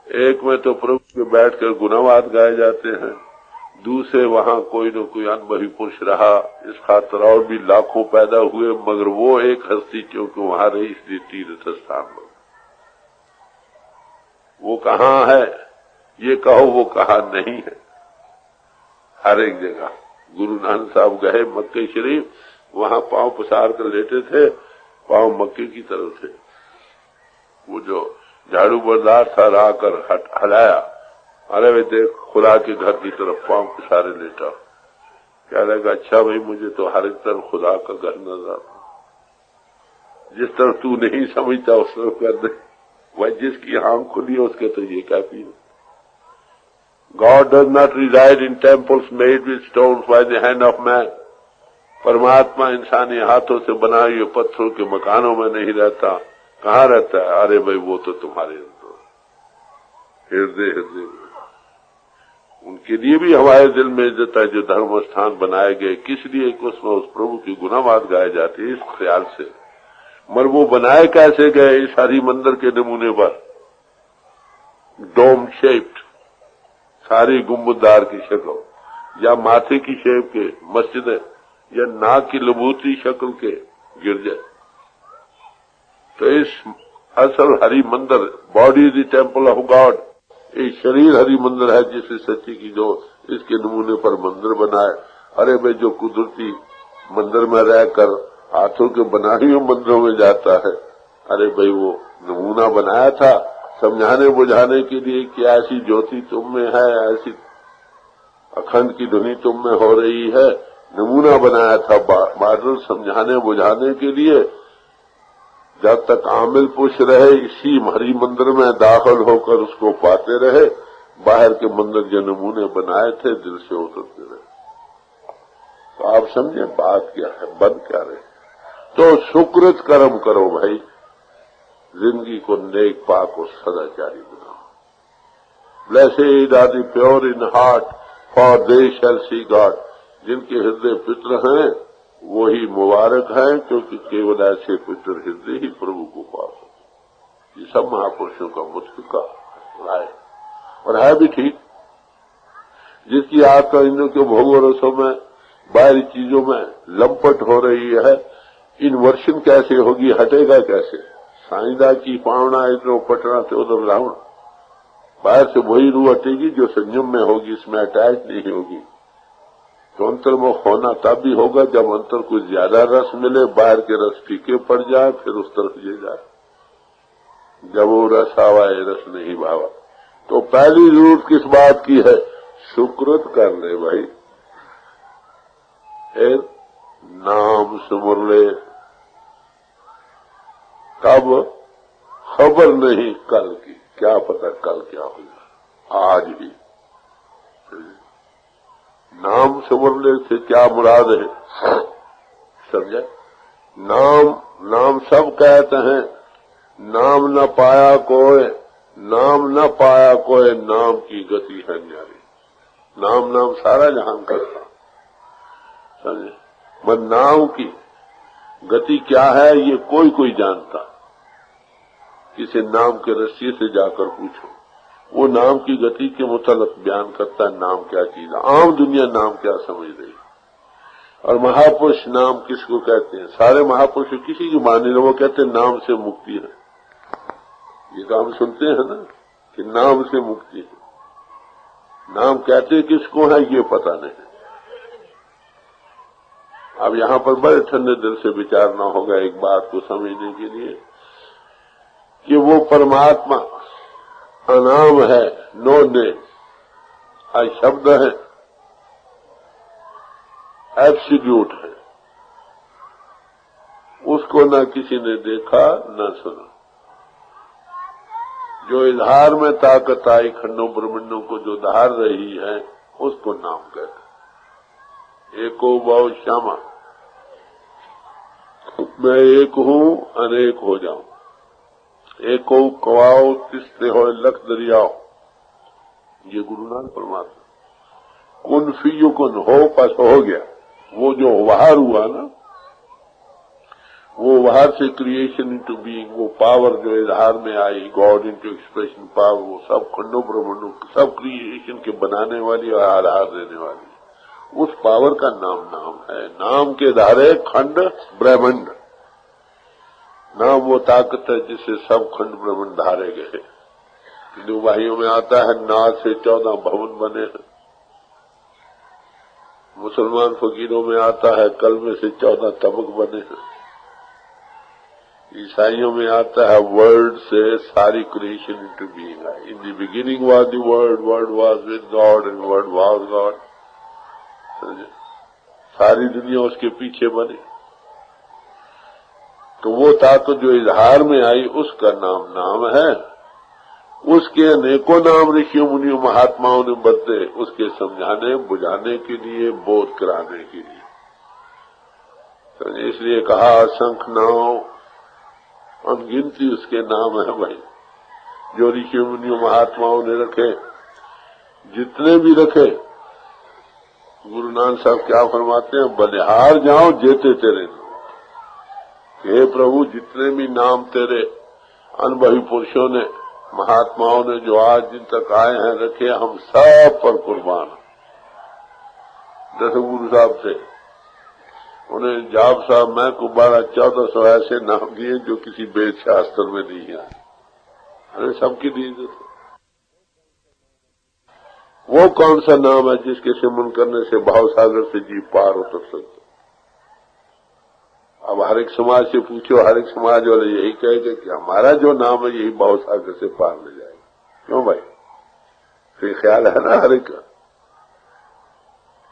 एक में तो प्रभु के बैठकर गुणवाद गाए जाते हैं, दूसरे वहां कोई न कोई अनुभवी पुरुष रहा, इस खातर और भी लाखों पैदा हुए, मगर वो एक हस्ती क्योंकि वहां रही इसलिए तीर्थ स्थान बना। वो कहाँ है ये कहो, वो कहा नहीं है। हर एक जगह गुरु नानक साहब गए मक्के शरीफ, वहां पांव पसार कर लेटे थे, पांव मक्के की तरफ थे। वो जो झाड़ू बरदार था आकर हलाया, अरे वे देख खुदा के घर की तरफ पांव पसारे लेटा। क्या लगा, अच्छा भाई मुझे तो हर एक तरफ खुदा का घर नजर आता, जिस तरफ तू नहीं समझता उस तरफ कर दे। वह जिसकी आंख खुली है उसके तो ये काफी है। God does not reside in temples made with stones by the hand of man। परमात्मा इंसानी हाथों से बनाए हुए पत्थरों के मकानों में नहीं रहता। कहाँ रहता है? अरे भाई वो तो तुम्हारे अंदर हृदय हृदय में। उनके लिए भी हमारे दिल में इज्जत है जो धर्म स्थान बनाए गए, किस लिए? उसमें उस प्रभु की गुनावाद गाए जाते हैं, इस ख्याल से। मगर वो बनाए कैसे गए? इस हरि मंदिर के नमूने पर, डोम शेप्ड, सारी गुंबददार की शक्ल, या माथे की शेप के मस्जिद, या नाक की लबूती शक्ल के गिरजे। तो इस असल हरि मंदिर, body is the temple of God, ये शरीर हरि मंदिर है जिसे सच्ची की जो इसके नमूने पर मंदिर बनाए। अरे भाई जो कुदरती मंदिर में रहकर हाथों के बनाए हुए मंदिरों में जाता है, अरे भाई वो नमूना बनाया था समझाने बुझाने के लिए कि ऐसी ज्योति तुम में है, ऐसी अखंड की ध्वनि तुम में हो रही है। नमूना बनाया था मॉडल समझाने बुझाने के लिए। जब तक आमिल पुरुष रहे इसी हरि मंदिर में दाखिल होकर उसको पाते रहे, बाहर के मंदिर जो नमूने बनाए थे दिल से उतरते रहे। तो आप समझे बात क्या है, बन क्या रहे। तो सुकृत कर्म करो भाई, जिंदगी को नेक पाक और सदाचारी बनाओ। Blessed are the pure in heart, for they shall see God. जिनके हृदय पित्र हैं वही मुबारक हैं, क्योंकि केवल ऐसे पित्र हृदय ही प्रभु को पा सकते। ये सब महापुरुषों का मुख्य का राय, और है भी ठीक। जिसकी आत्मा इंद्रियों के भोग और रसों में, बाहरी चीजों में लंपट हो रही है, इन्वर्शन कैसे होगी, हटेगा कैसे। साईदा की पावना इधर पटना से उधर रावण, बाहर से वही रूह हटेगी जो संयम में होगी, इसमें अटैच नहीं होगी। तो अंतर्मुख होना तब भी होगा जब अंतर को ज्यादा रस मिले, बाहर के रस फीके पड़ जाए, फिर उस तरफ ले जाए। जब वो रस आवाए रस नहीं भावा। तो पहली जरूरत किस बात की है, सुकृत कर ले भाई, फिर नाम सुमर ले। कब, खबर नहीं कल की, क्या पता कल क्या होगा, आज ही। नाम सुमरने से क्या मुराद है, समझे। नाम सब कहते हैं, नाम न पाया कोई, नाम न पाया कोई, नाम की गति है न्यारी। नाम सारा जहां करता, समझे। मगर नाम की गति क्या है ये कोई जानता। किसी नाम के रस्सी से जाकर पूछो, वो नाम की गति के मुतालिक बयान करता है नाम क्या चीज है। आम दुनिया नाम क्या समझ रही। और महापुरुष नाम किसको कहते हैं, सारे महापुरुष किसी की मान लो, वो कहते हैं नाम से मुक्ति है। ये तो हम सुनते हैं ना कि नाम से मुक्ति है। नाम कहते किसको है ये पता नहीं। अब यहां पर बड़े ठंडे दिल से विचारना होगा एक बात को समझने के लिए कि वो परमात्मा अनाम है, नो नेम, अशब्द है, एब्सोल्यूट है। उसको न किसी ने देखा न सुना। जो इजहार में ताकत आई खंडों ब्रह्मंडों को जो धार रही है उसको नाम कहते। एको बहु श्यामा, मैं एक हूं अनेक हो जाऊं। एको कवाओ तिस्ते हो लख दरियाओ, ये गुरु नानक परमात्मा। कुन फीयु कुन, हो पस हो गया। वो जो वहार हुआ ना, वो वहार से क्रिएशन इनटू बीइंग, वो पावर जो इजहार में आई, गॉड इनटू एक्सप्रेशन पावर, वो सब खंडों ब्रह्मंडों सब क्रिएशन के बनाने वाली और आधार देने वाली, उस पावर का नाम है। नाम के धारे खंड ब्रह्मंड, नाम वो ताकत है जिससे सब खंड ब्रह्मंड धारे गए। हिंदू भाइयों में आता है नाद से 14 भवन बने हैं। मुसलमान फकीरों में आता है कलमे से 14 तबक बने हैं। ईसाइयों में आता है वर्ड से सारी क्रिएशन इनटू बीइंग है। In the beginning was the word, word was with God and word was God. सारी दुनिया उसके पीछे बनी। तो वो ताकत जो इजहार में आई उसका नाम है। उसके अनेकों नाम ऋषियों मुनियों महात्माओं ने बदले, उसके समझाने बुझाने के लिए, बोध कराने के लिए। तो इसलिए कहा असंख्य नाम, अनगिनती उसके नाम है भाई, जो ऋषि मुनियों महात्माओं ने रखे, जितने भी रखे। गुरु नानक साहब क्या फरमाते हैं, बलिहार जाओ जेते तेरे नाम। हे प्रभु, जितने भी नाम तेरे अनुभवी पुरुषों ने महात्माओं ने जो आज दिन तक आए हैं रखे, हम सब पर कुर्बान। जैसे गुरु साहब थे, उन्हें जाप साहब मैं को 1200-1400 ऐसे नाम दिए जो किसी वेद शास्त्र में नहीं है। अरे सबकी दिए। वो कौन सा नाम है जिसके सिमरन करने से भाव सागर से जीव पार उतर सकते। अब हर एक समाज से पूछो, हर एक समाज वाले यही कहेगा कि हमारा जो नाम है यही भाव सागर से पार ले जाएगा। क्यों भाई, फिर ख्याल है ना हर एक का।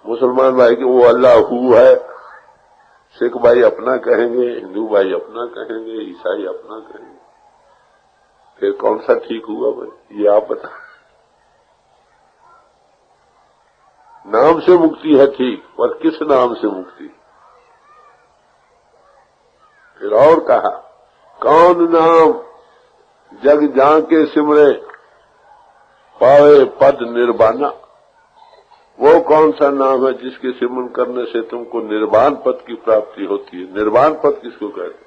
मुसलमान भाई कि वो अल्लाह हू है, सिख भाई अपना कहेंगे, हिंदू भाई अपना कहेंगे, ईसाई अपना कहेंगे। फिर कौन सा ठीक हुआ भाई, ये आप बता। नाम से मुक्ति है ठीक, पर किस नाम से मुक्ति? फिर और कहा, कौन नाम जग जाके सिमरे पावे पद निर्वाणा। वो कौन सा नाम है जिसके सिमरन करने से तुमको निर्वाण पद की प्राप्ति होती है? निर्वाण पद किसको कहते हैं?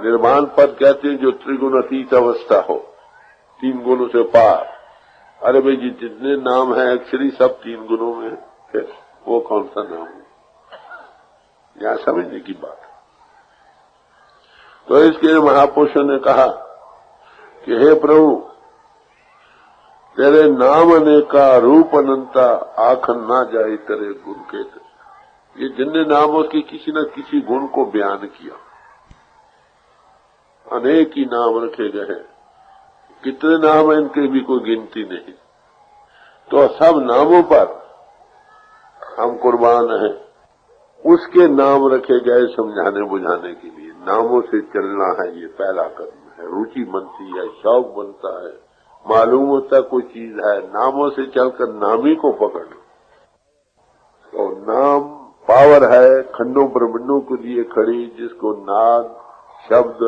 निर्वाण पद कहते हैं जो त्रिगुण अतीत अवस्था हो, 3 गुणों से पार। अरे भाई जी, जितने नाम है अक्षरी सब 3 गुणों में है, वो कौन सा नाम है? यहां समझने की बात। तो इसके महापुरुषों ने कहा कि हे प्रभु, तेरे नाम अनेका रूप अनंता, आखन ना जाए तेरे गुण के। ये जिनने नामों के किसी न किसी गुण को बयान किया, अनेक ही नाम रखे गए हैं, कितने नाम है इनकी भी कोई गिनती नहीं। तो सब नामों पर हम कुर्बान हैं। उसके नाम रखे गए समझाने बुझाने के लिए। नामों से चलना है, ये पहला कदम है। रुचि बनती है, शौक बनता है, मालूम होता कोई चीज है, नामों से चलकर नामी को पकड़ना। तो नाम पावर है खंडों ब्रह्मंडों के लिए खड़ी, जिसको नाद, शब्द,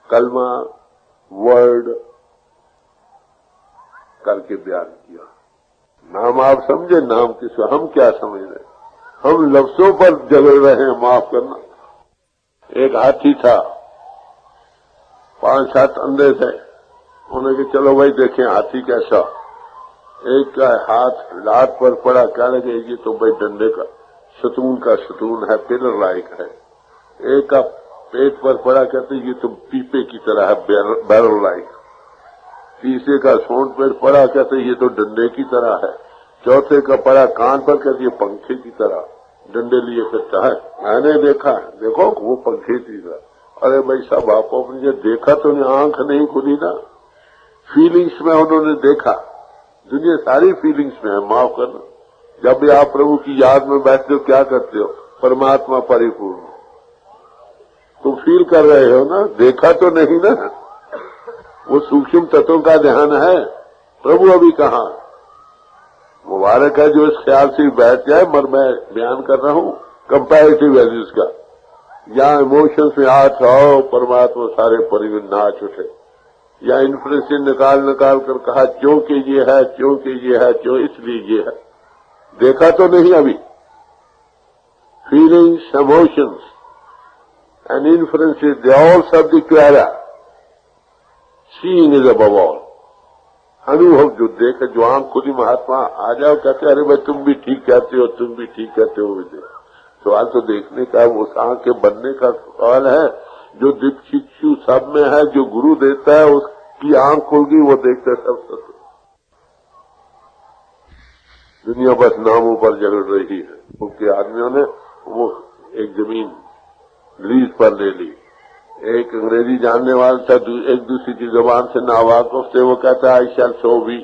कलमा, वर्ड करके बयान किया। नाम आप समझे? नाम किसको? हम क्या समझ रहे? हम लफ्जों पर झगड़ रहे हैं, माफ करना। एक हाथी था, 5-7 अंधे थे। उन्होंने कहा चलो भाई देखें हाथी कैसा। एक का हाथ लात पर पड़ा, क्या लगे ये तो भाई डंडे का सतून है, पिलर लाइक है। एक का पेट पर पड़ा, कहते ये तो पीपे की तरह है, बैरल लाइक। तीसरे का सोंठ पर पड़ा, कहते ये तो डंडे की तरह है। चौथे का पड़ा कान पर, कहते ये पंखे की तरह डंडे लिए फिरता है। मैंने देखा, देखो वो पंखे की तरह। अरे भाई साहब, आप अपने देखा तो नहीं, आंख नहीं खुली ना, फीलिंग्स में उन्होंने देखा। दुनिया सारी फीलिंग्स में है, माफ करना। जब भी आप प्रभु की याद में बैठते हो क्या करते हो? परमात्मा परिपूर्ण, तुम फील कर रहे हो ना, देखा तो नहीं ना। वो सूक्ष्म तत्वों का ध्यान है। प्रभु अभी कहाँ? मुबारक है जो इस ख्याल से बैठ जाए, मगर मैं बयान कर रहा हूँ कंपैरेटिव वैल्यूज का। या इमोशंस में हाथ आओ, परमात्मा सारे परिवार नाच उठे। या इन्फ्लुएंस निकाल कर कहा क्योंकि ये है, क्योंकि ये है, क्यों इसलिए ये है। देखा तो नहीं अभी। Feelings, emotions and influences, they all subject to error. Seeing is above all. अनुभव जो देखे, जो आंख खुली, महात्मा आ जाओ, कहते अरे भाई तुम भी ठीक कहते हो, तुम भी ठीक कहते हो। सवाल तो देखने का, उस आंख के बनने का सवाल है। जो दीक्षिक्षु सब में है, जो गुरु देता है उसकी आंख खुल गई, वो देखता है सब सत्य। दुनिया बस नामों पर झगड़ रही है। उनके आदमियों ने वो एक जमीन लीज पर ले ली। एक अंग्रेजी जानने वाला था, एक दूसरी की जुबान से नावाकिफ थे, वो कहता आई शैल सो भी।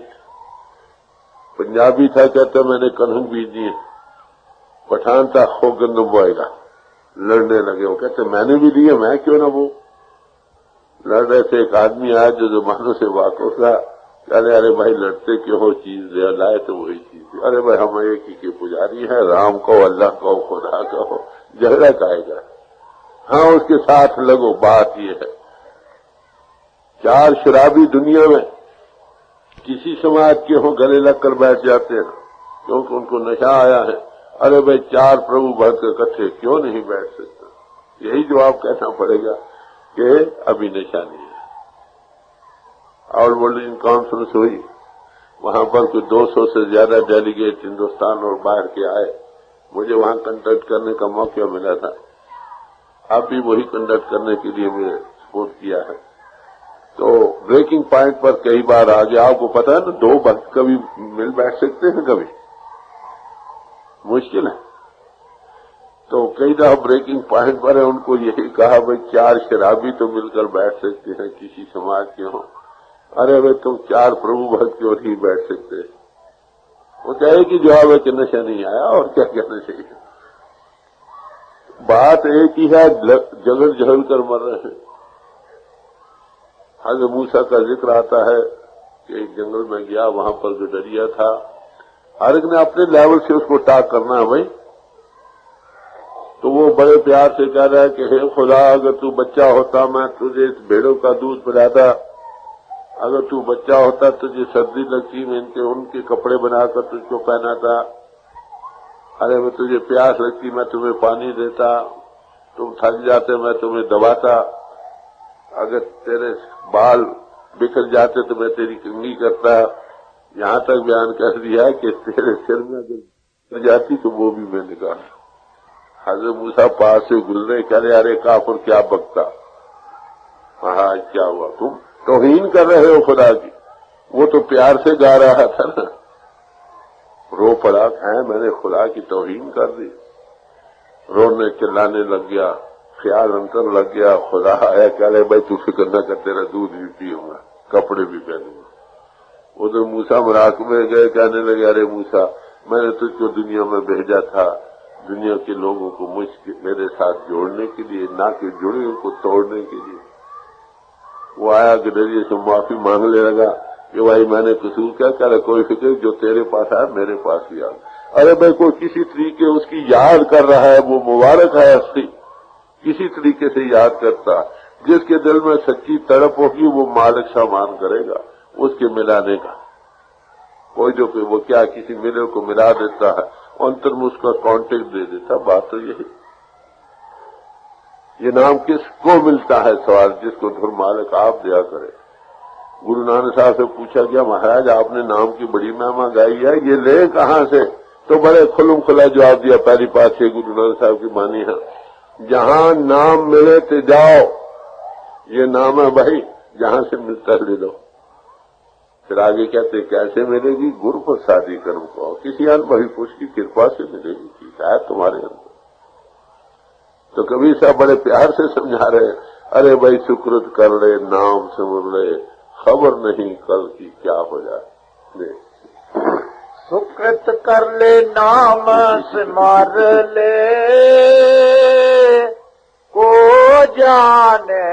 पंजाबी था, कहता मैंने कलंक बीज दिए। पठान था, खो गंदम बोएगा। लड़ने लगे। वो कहते मैंने भी दिए, मैं क्यों ना वो। लड़ रहे थे। एक आदमी आया जो जुबानों से वाकिफ था, कहले अरे भाई लड़ते क्यों हो, चीज लाए तो वही चीज। अरे भाई हम एक ही के पुजारी हैं, राम को, अल्लाह को, खुदा को, झगड़ा काएगा। हाँ उसके साथ लगो। बात ये है, 4 शराबी दुनिया में किसी समाज के हो गले लगकर बैठ जाते हैं क्योंकि उनको नशा आया है। अरे भाई 4 प्रभु भक्त इकट्ठे क्यों नहीं बैठ सकते? यही जवाब कहना पड़ेगा कि अभी नशा नहीं है। और वर्ल्ड कॉन्फ्रेंस हुई, वहां पर कुछ 200 से ज्यादा डेलीगेट हिंदुस्तान और बाहर के आए। मुझे वहां कंडक्ट करने का मौका मिला था। आप भी वही कंडक्ट करने के लिए मैंने सपोर्ट किया है। तो ब्रेकिंग पॉइंट पर कई बार आ गया। आपको पता है ना, 2 भक्त कभी मिल बैठ सकते हैं, कभी मुश्किल है। तो कई दफा ब्रेकिंग पॉइंट पर है, उनको यही कहा भाई 4 शराबी तो मिलकर बैठ सकते हैं किसी समाज के हो। अरे भाई तुम 4 प्रभु भक्त क्यों नहीं बैठ सकते? वो कहे कि जवाब है कि नशा नहीं आया, और क्या कहना चाहिए। बात एक ही है, जगड़ कर मर रहे हैं। हज़रत मूसा का जिक्र आता है कि एक जंगल में गया, वहां पर गडरिया था। हर एक ने अपने लेवल से उसको टाक करना है भाई। तो वो बड़े प्यार से कह रहा है कि हे खुदा, अगर तू बच्चा होता मैं तुझे भेड़ों का दूध पिलाता, अगर तू बच्चा होता तुझे सर्दी लगती मैं उनके कपड़े बनाकर तुझको पहनाता, अरे मैं तुझे प्यास लगती मैं तुम्हें पानी देता, तुम थक जाते मैं तुम्हें दबाता, अगर तेरे बाल बिखर जाते तो मैं तेरी कंघी करता। यहाँ तक बयान कर दिया कि तेरे सिर में अगर जाती तो वो भी मैं निकाल। हजरत मूसा पास से गुजरे, कह रहे अरे काफिर क्या बकता, हाँ क्या हुआ, तुम तौहीन कर रहे हो खुदा की। वो तो प्यार से गा रहा था ना, रो पड़ा है मैंने खुदा की तौहीन कर दी। रोने चिल्लाने लग गया, ख्याल अंतर लग गया। खुदा आया, कह रहे भाई तू फिक्र न कर, तेरा दूध भी पीऊंगा, कपड़े भी पहनूंगा। उधर मूसा मराक में गए, कहने लगे अरे मूसा, मैंने तुझको दुनिया में भेजा था दुनिया के लोगों को मेरे साथ जोड़ने के लिए, ना कि जुड़े को तोड़ने के लिए। वो आया गडरिये से माफी मांगने लगा कि भाई मैंने कसूर क्या करा, कोई फिक्र, जो तेरे पास आया मेरे पास ही आ। अरे भाई कोई किसी तरीके उसकी याद कर रहा है, वो मुबारक है उसकी, किसी तरीके से याद करता। जिसके दिल में सच्ची तड़प होगी वो मालिक सामान करेगा उसके मिलाने का। कोई जो वो क्या किसी मिले को मिला देता है, अंतर में उसका कांटेक्ट दे देता। बात तो यही, ये नाम किसको मिलता है सवाल, जिसको धुर मालिक आप दिया करे। गुरु नानक साहब से पूछा गया, महाराज आपने नाम की बड़ी महिमा गाई है, ये ले कहां से? तो बड़े खुलम खुला जवाब दिया, पहली बात से गुरु नानक साहब की मानी है, जहां नाम मिले तो जाओ, ये नाम है भाई, जहां से मिलता ले लो। फिर आगे कहते कैसे मिलेगी? गुरु प्रसादी कर्म को, किसी अनुभवी पुरुष की कृपा से मिलेगी, शायद तुम्हारे अंदर। तो कभी साहब बड़े प्यार से समझा रहे, अरे भाई सुकृत कर ले, नाम सिमर ले, खबर नहीं कल की क्या हो जाए। सुकृत कर ले, नाम सिमर ले, को जाने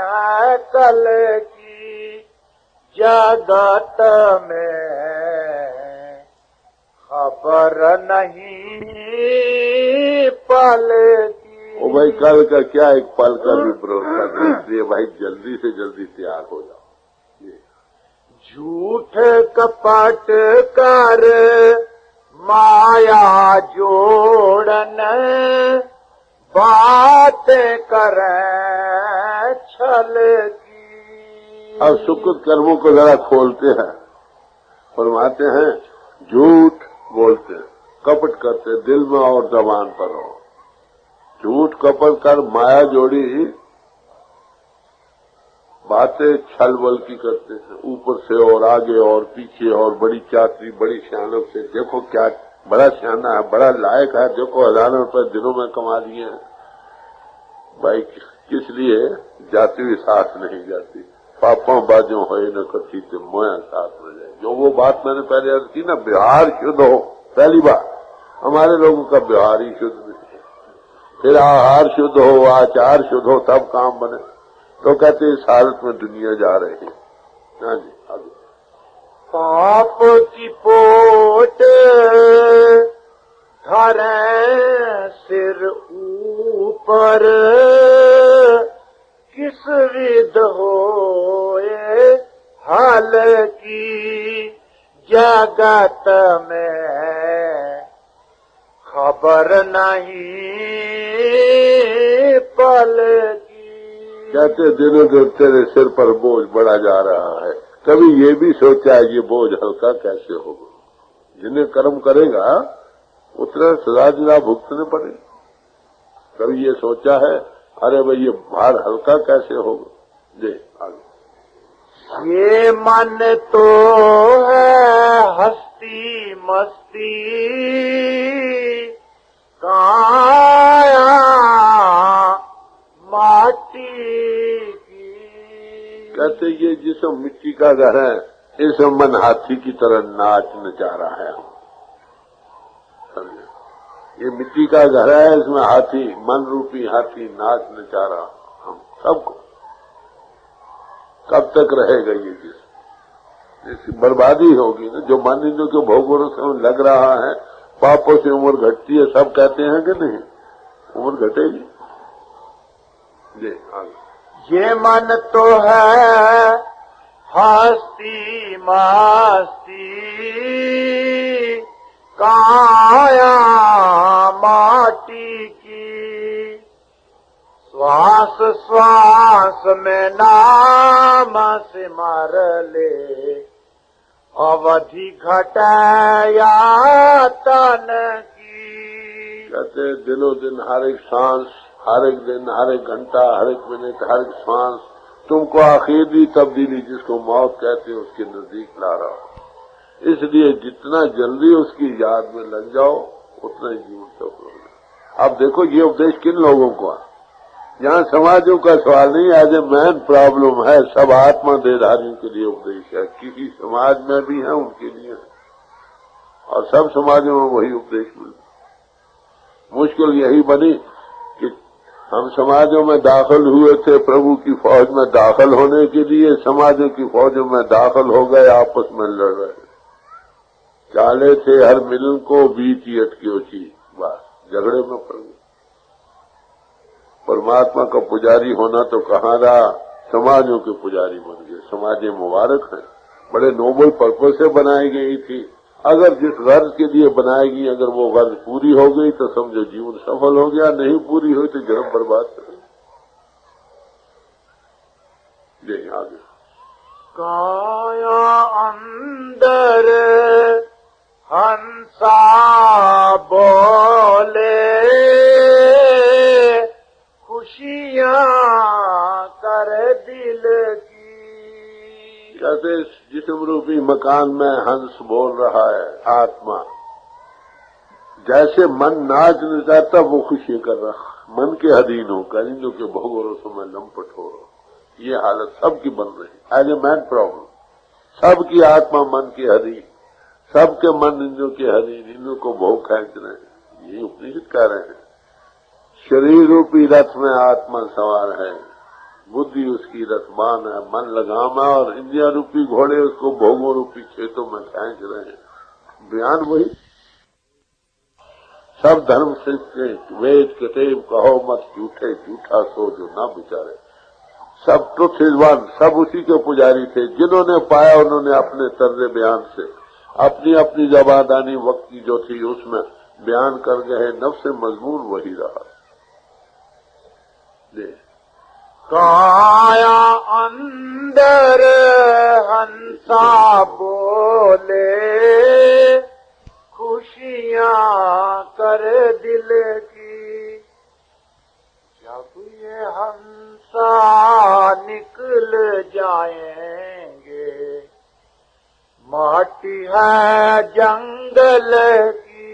है कल की जगत में खबर नहीं पल की। ओ भाई कल का क्या, एक पल का भी भरोसा नहीं, इसलिए भाई जल्दी से जल्दी तैयार हो जाओ। झूठ कपट कर माया जोड़न, बात करे छल की। अब सुकृत कर्मों को जरा खोलते हैं, फरमाते हैं झूठ बोलते, कपट करते, दिल में और जबान पर हो। झूठ कपट कर माया जोड़ी, बातें छल बल की करते हैं, ऊपर से और आगे और पीछे और बड़ी चातरी बड़ी सियानत से। देखो क्या बड़ा सियाना है, बड़ा लायक है, देखो हजारों रुपए दिनों में कमा लिए हैं। भाई किस लिए? जाती हुई साथ नहीं जाती, पापों बाजों हो न कथी से मोया साथ में जाए। जो वो बात मैंने पहले अर्ज की ना, व्यवहार शुद्ध हो, पहली बात हमारे लोगों का व्यवहार ही शुद्ध नहीं, फिर आहार शुद्ध हो, आचार शुद्ध हो, तब काम बने। तो कहते इस हालत में दुनिया जा रही है। हाँ जी, आगे। पाप की पोट धरे सिर ऊपर, किस विध होए हाल की जगत में खबर नहीं पल की। कहते दिनों दिन तेरे सिर पर बोझ बढ़ा जा रहा है, कभी ये भी सोचा है ये बोझ हल्का कैसे होगा? जिन्हें कर्म करेगा उतना सजा जुदा भुगतने पड़ेगा। कभी ये सोचा है अरे भाई ये भार हल्का कैसे होगा? जी आगे। ये मन तो है हस्ती मस्ती, काया माटी की। कहते ये जिसम मिट्टी का घर है, इस मन हाथी की तरह नाच नचा रहा है। ये मिट्टी का घर है, इसमें हाथी, मन रूपी हाथी नाच नचा रहा हम सबको। कब तक रहेगा ये जिसम? इसकी बर्बादी होगी ना। जो मन इंद्रियों के भोगों से लग रहा है, पापों से उम्र घटती है, सब कहते हैं कि नहीं, उम्र घटेगी। जी आगे। ये मन तो है हस्ती मस्ती, काया माटी की, श्वास श्वास में नाम सिमर ले, अवधि घटे या तन की। कहते दिनों दिन हर एक सांस, हर एक दिन, हर एक घंटा, हर एक मिनट, हर एक सांस तुमको आखिरी तब्दीली जिसको मौत कहते हैं उसके नजदीक ला रहा हो। इसलिए जितना जल्दी उसकी याद में लग जाओ उतना ही जीवन सफल होगा। अब देखो ये उपदेश किन लोगों को है, यहाँ समाजों का सवाल नहीं, एज ए मैन प्रॉब्लम है, सब आत्मा देहधारियों के लिए उपदेश है। किसी समाज में भी है उनके लिए है, और सब समाजों में वही उपदेश मिलता। मुश्किल यही बनी कि हम समाजों में दाखिल हुए थे, प्रभु की फौज में दाखिल होने के लिए, समाजों की फौजों में दाखिल हो गए, आपस में लड़ रहे। चाले थे हर मिलन को, बीच ही अटकी चीज, बस झगड़े में पड़ गए। परमात्मा का पुजारी होना तो कहाँ रहा, समाजों के पुजारी बन गए। समाजें मुबारक हैं, बड़े नोबल पर्पज से बनाई गई थी। अगर जिस गर्ज के लिए बनाई गई, अगर वो गर्ज पूरी हो गई तो समझो जीवन सफल हो गया, नहीं पूरी हुई तो जन्म बर्बाद कर। जी आगे। काया अंदर हंसा बोले, खुशियां कर दिल की। कहते जिस्म रूपी मकान में हंस बोल रहा है आत्मा, जैसे मन नाच नचाता वो खुशी कर रहा, मन के अधीन होकर इंद्रियों के भोगों से मैं लंपट हो रहा। ये हालत सबकी बन रही एज ए मैन प्रॉब्लम। सबकी आत्मा मन के अधीन, सबके मन इंद्रियों के अधीन, इंद्रियों को भोग खींच रहे हैं। ये उपनिषद कह रहे हैं। शरीर रूपी रथ में आत्मा सवार है, बुद्धि उसकी रथबान है, मन लगाम है, और इंद्रिया रूपी घोड़े उसको भोगों रूपी खेतों में खींच रहे हैं। बयान वही। सब धर्म से वेद कतेब कहो मत झूठे, झूठा सो जो ना बिचारे। सब ट्रुथ इज वन, सब उसी के पुजारी थे। जिन्होंने पाया उन्होंने अपने तर्ज बयान से अपनी अपनी जबादानी वक्त की जो थी उसमें बयान कर गए। नफ्स मजमून वही रहा। काया अंदर हंसा बोले, खुशियां कर दिल की। जब ये हंसा निकल जाएंगे, माटी है जंगल की।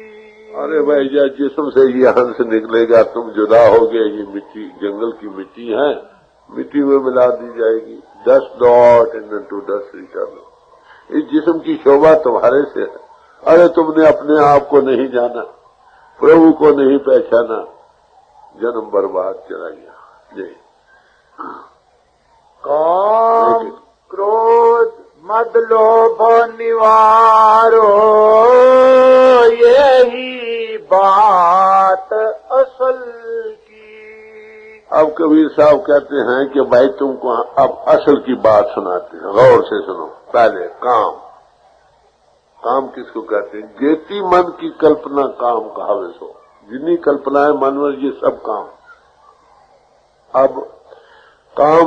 अरे भाई जिस्म से ये हंस निकलेगा, तुम जुदा हो गए, ये मिट्टी जंगल की मिट्टी है, मिट्टी में मिला दी जाएगी। Dust dot into dust return. इस जिस्म की शोभा तुम्हारे से है। अरे तुमने अपने आप को नहीं जाना, प्रभु को नहीं पहचाना, जन्म बर्बाद चला गया। जी। काम क्रोध मद लोभ निवारो, यही बात असल की। अब कबीर साहब कहते हैं कि भाई तुमको अब असल की बात सुनाते हैं, गौर से सुनो। पहले काम, काम किसको कहते हैं? जेती मन की कल्पना काम कहावे सो। जितनी कल्पनाएं मन में, ये सब काम। अब काम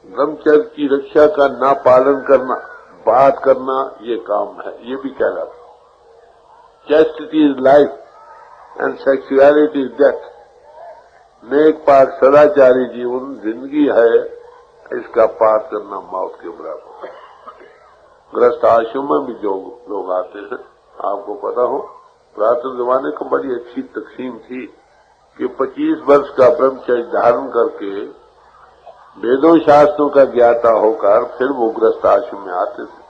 ब्रह्मचर्य की रक्षा का ना पालन करना, बात करना, ये काम है, ये भी कहलाता। Chastity is life and sexuality is death. नेक पाक सदाचारी जीवन जिंदगी है, इसका पाठ करना मौत के बराबर। गृहस्थ आश्रम में भी जो लोग आते हैं, आपको पता हो पुरातन जमाने को बड़ी अच्छी तकसीम थी कि 25 वर्ष का ब्रह्मचर्य धारण करके वेदों शास्त्रों का ज्ञाता होकर फिर वो गृहस्थ आश्रम में आते थे।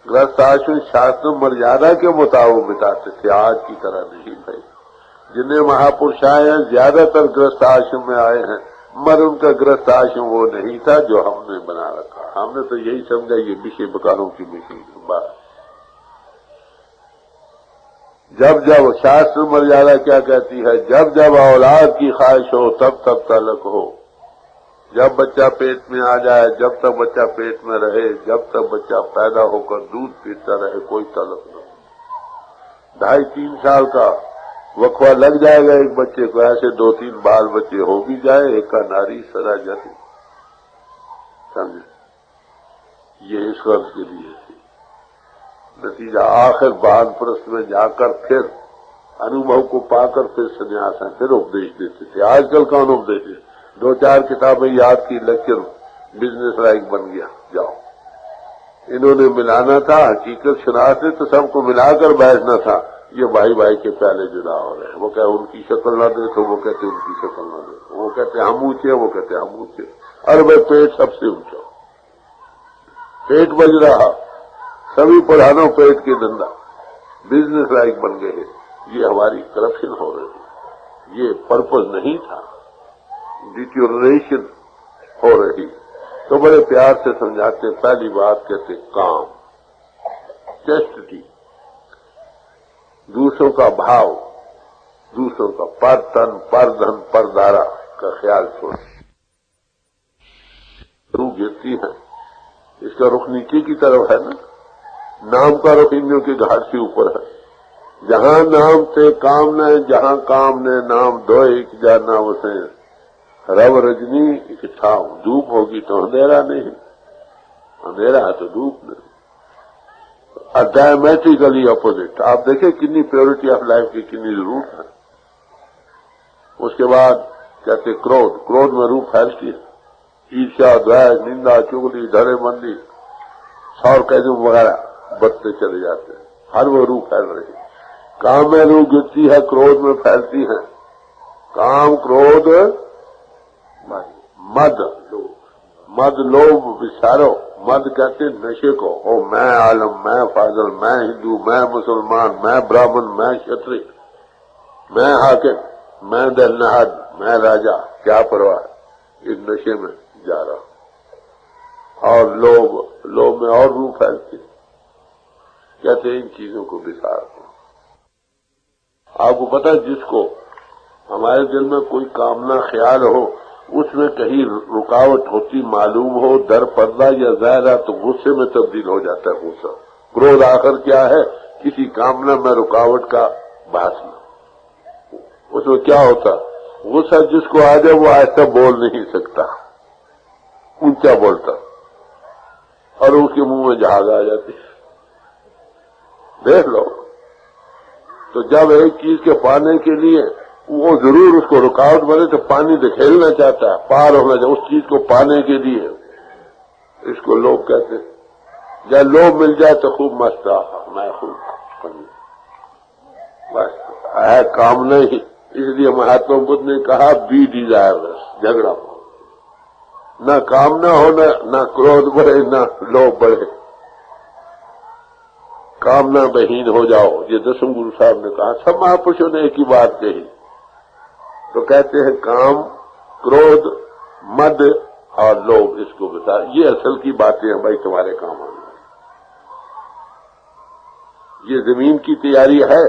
गृहस्थ आश्रम शास्त्र मर्यादा के मुताबिक बिताते थे, आज की तरह नहीं भाई। जिन्हें महापुरुष आए हैं ज्यादातर गृहस्थ आश्रम में आए हैं, मगर उनका ग्रस्त आश्रम वो नहीं था जो हमने बना रखा। हमने तो यही समझा ये विषय बकारों की मशीन बात। जब जब शास्त्र मर्यादा क्या कहती है, जब जब औलाद की ख्वाहिश हो तब तब तलक हो। जब बच्चा पेट में आ जाए, जब तक बच्चा पेट में रहे, जब तक बच्चा पैदा होकर दूध पीता रहे, कोई तलक न हो। 2.5-3 साल का वक्फा लग जाएगा एक बच्चे को, ऐसे 2-3 बाल बच्चे हो भी जाए, एक का नारी सदा जाती। समझे, ये इस वर्ष के लिए थी। नतीजा आखिर वानप्रस्थ में जाकर फिर अनुभव को पाकर फिर संन्यास है, फिर उपदेश देते थे। आजकल कौन उपदेश है? 2-4 किताबें याद की, लेक्चर बिजनेस लाइक बन गया, जाओ। इन्होंने मिलाना था, हकीकत सुनाते तो सबको मिलाकर बैठना था। ये भाई भाई के पहले जुदा हो रहे हैं। वो कहे उनकी शक्ल ना देखो, वो कहते उनकी शक्ल ना देखो, वो कहते हम ऊंचे, वो कहते हम ऊंचे। अरे भाई पेट सबसे ऊंचा, पेट बज रहा, सभी पुरानों पेट के धंधा बिजनेस लाइक बन गए। ये हमारी करप्शन हो रही, ये पर्पज नहीं था, डिटोरेशन हो रही। तो बड़े प्यार से समझाते। पहली बात कहते काम, चेस्टिटी, दूसरों का भाव, दूसरों का पर तन, पर धन, पर धारा का ख्याल छोड़। रूह गिरती है, इसका रुख नीचे की तरफ है ना। नाम का रुख इंद्रियों की घाट से ऊपर है। जहां नाम से काम न, जहां काम ने नाम दो एक जाना उसे। रव रजनी इकट्ठा, धूप होगी तो अंधेरा नहीं, अंधेरा है तो धूप नहीं। Diametrically opposite. आप देखें कितनी प्योरिटी ऑफ लाइफ की कितनी जरूरत है। उसके बाद कहते क्रोध, क्रोध में रूप फैलती है, ईर्ष्या, द्वेष, निंदा, चुगली, धड़ेबंदी, सौर कैदुम वगैरह बढ़ते चले जाते हैं। हर वो रूप फैल रही। काम में रूप गिरती है, क्रोध में फैलती है। काम, क्रोध, मद, मद, लोभ, विचारो। मद कहते नशे को। ओ मैं आलम, मैं फाजल, मैं हिंदू, मैं मुसलमान, मैं ब्राह्मण, मैं क्षत्रिय, मैं हाकिम, मैं दलनहाद, मैं राजा, क्या परवाह। इस नशे में जा रहा। और लोभ, लोभ में और रूप फैलती। कहते इन चीजों को विसार दो। आपको पता है, जिसको हमारे दिल में कोई कामना ख्याल हो, उसमें कहीं रुकावट होती मालूम हो, डर पर्दा या ज़ाहिर तो गुस्से में तब्दील हो जाता है गुस्सा। क्रोध आखिर क्या है? किसी कामना में रुकावट का भाषण। उसमें क्या होता? गुस्सा जिसको आ जाए वो ऐसा बोल नहीं सकता, ऊंचा बोलता, और उसके मुंह में झाग आ जाती। देख लो। तो जब एक चीज के पाने के लिए वो जरूर उसको रुकावट बने, तो पानी धकेलना चाहता है, पार होना चाहिए उस चीज को पाने के लिए। इसको लोभ कहते हैं। जब लोभ मिल जाए तो खूब मस्त रहा, मैं खूब बस है काम नहीं। इसलिए महात्मा बुद्ध ने कहा बी डिजायरलेस, झगड़ा हो, न कामना हो, न क्रोध बढ़े, न लोभ बढ़े, कामना बहीन हो जाओ। ये दसम गुरु साहब ने कहा। सब महापुरुषों ने एक ही बात कही। तो कहते हैं काम, क्रोध, मद और लोभ, इसको बता। ये असल की बातें हैं भाई, तुम्हारे काम आने। ये जमीन की तैयारी है।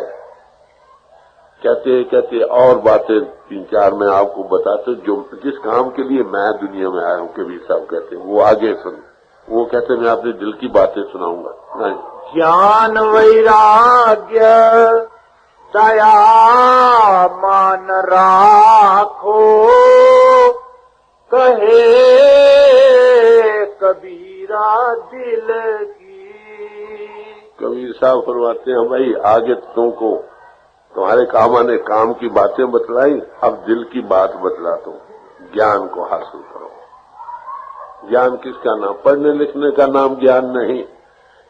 कहते और बातें 3-4 मैं आपको बताते, जो जिस काम के लिए मैं दुनिया में आया हूं, कबीर साहब कहते हैं, वो आगे सुन। वो कहते मैं अपने दिल की बातें सुनाऊंगा। नहीं, ज्ञान वैराग्य दया मान राखो, कहे कबीरा दिल की। कबीर साहब फरमाते हैं भाई आगे तुमको तुम्हारे काम आने काम की बातें बतलाई, अब दिल की बात बतला दो। ज्ञान को हासिल करो। ज्ञान किसका नाम? पढ़ने लिखने का नाम ज्ञान नहीं,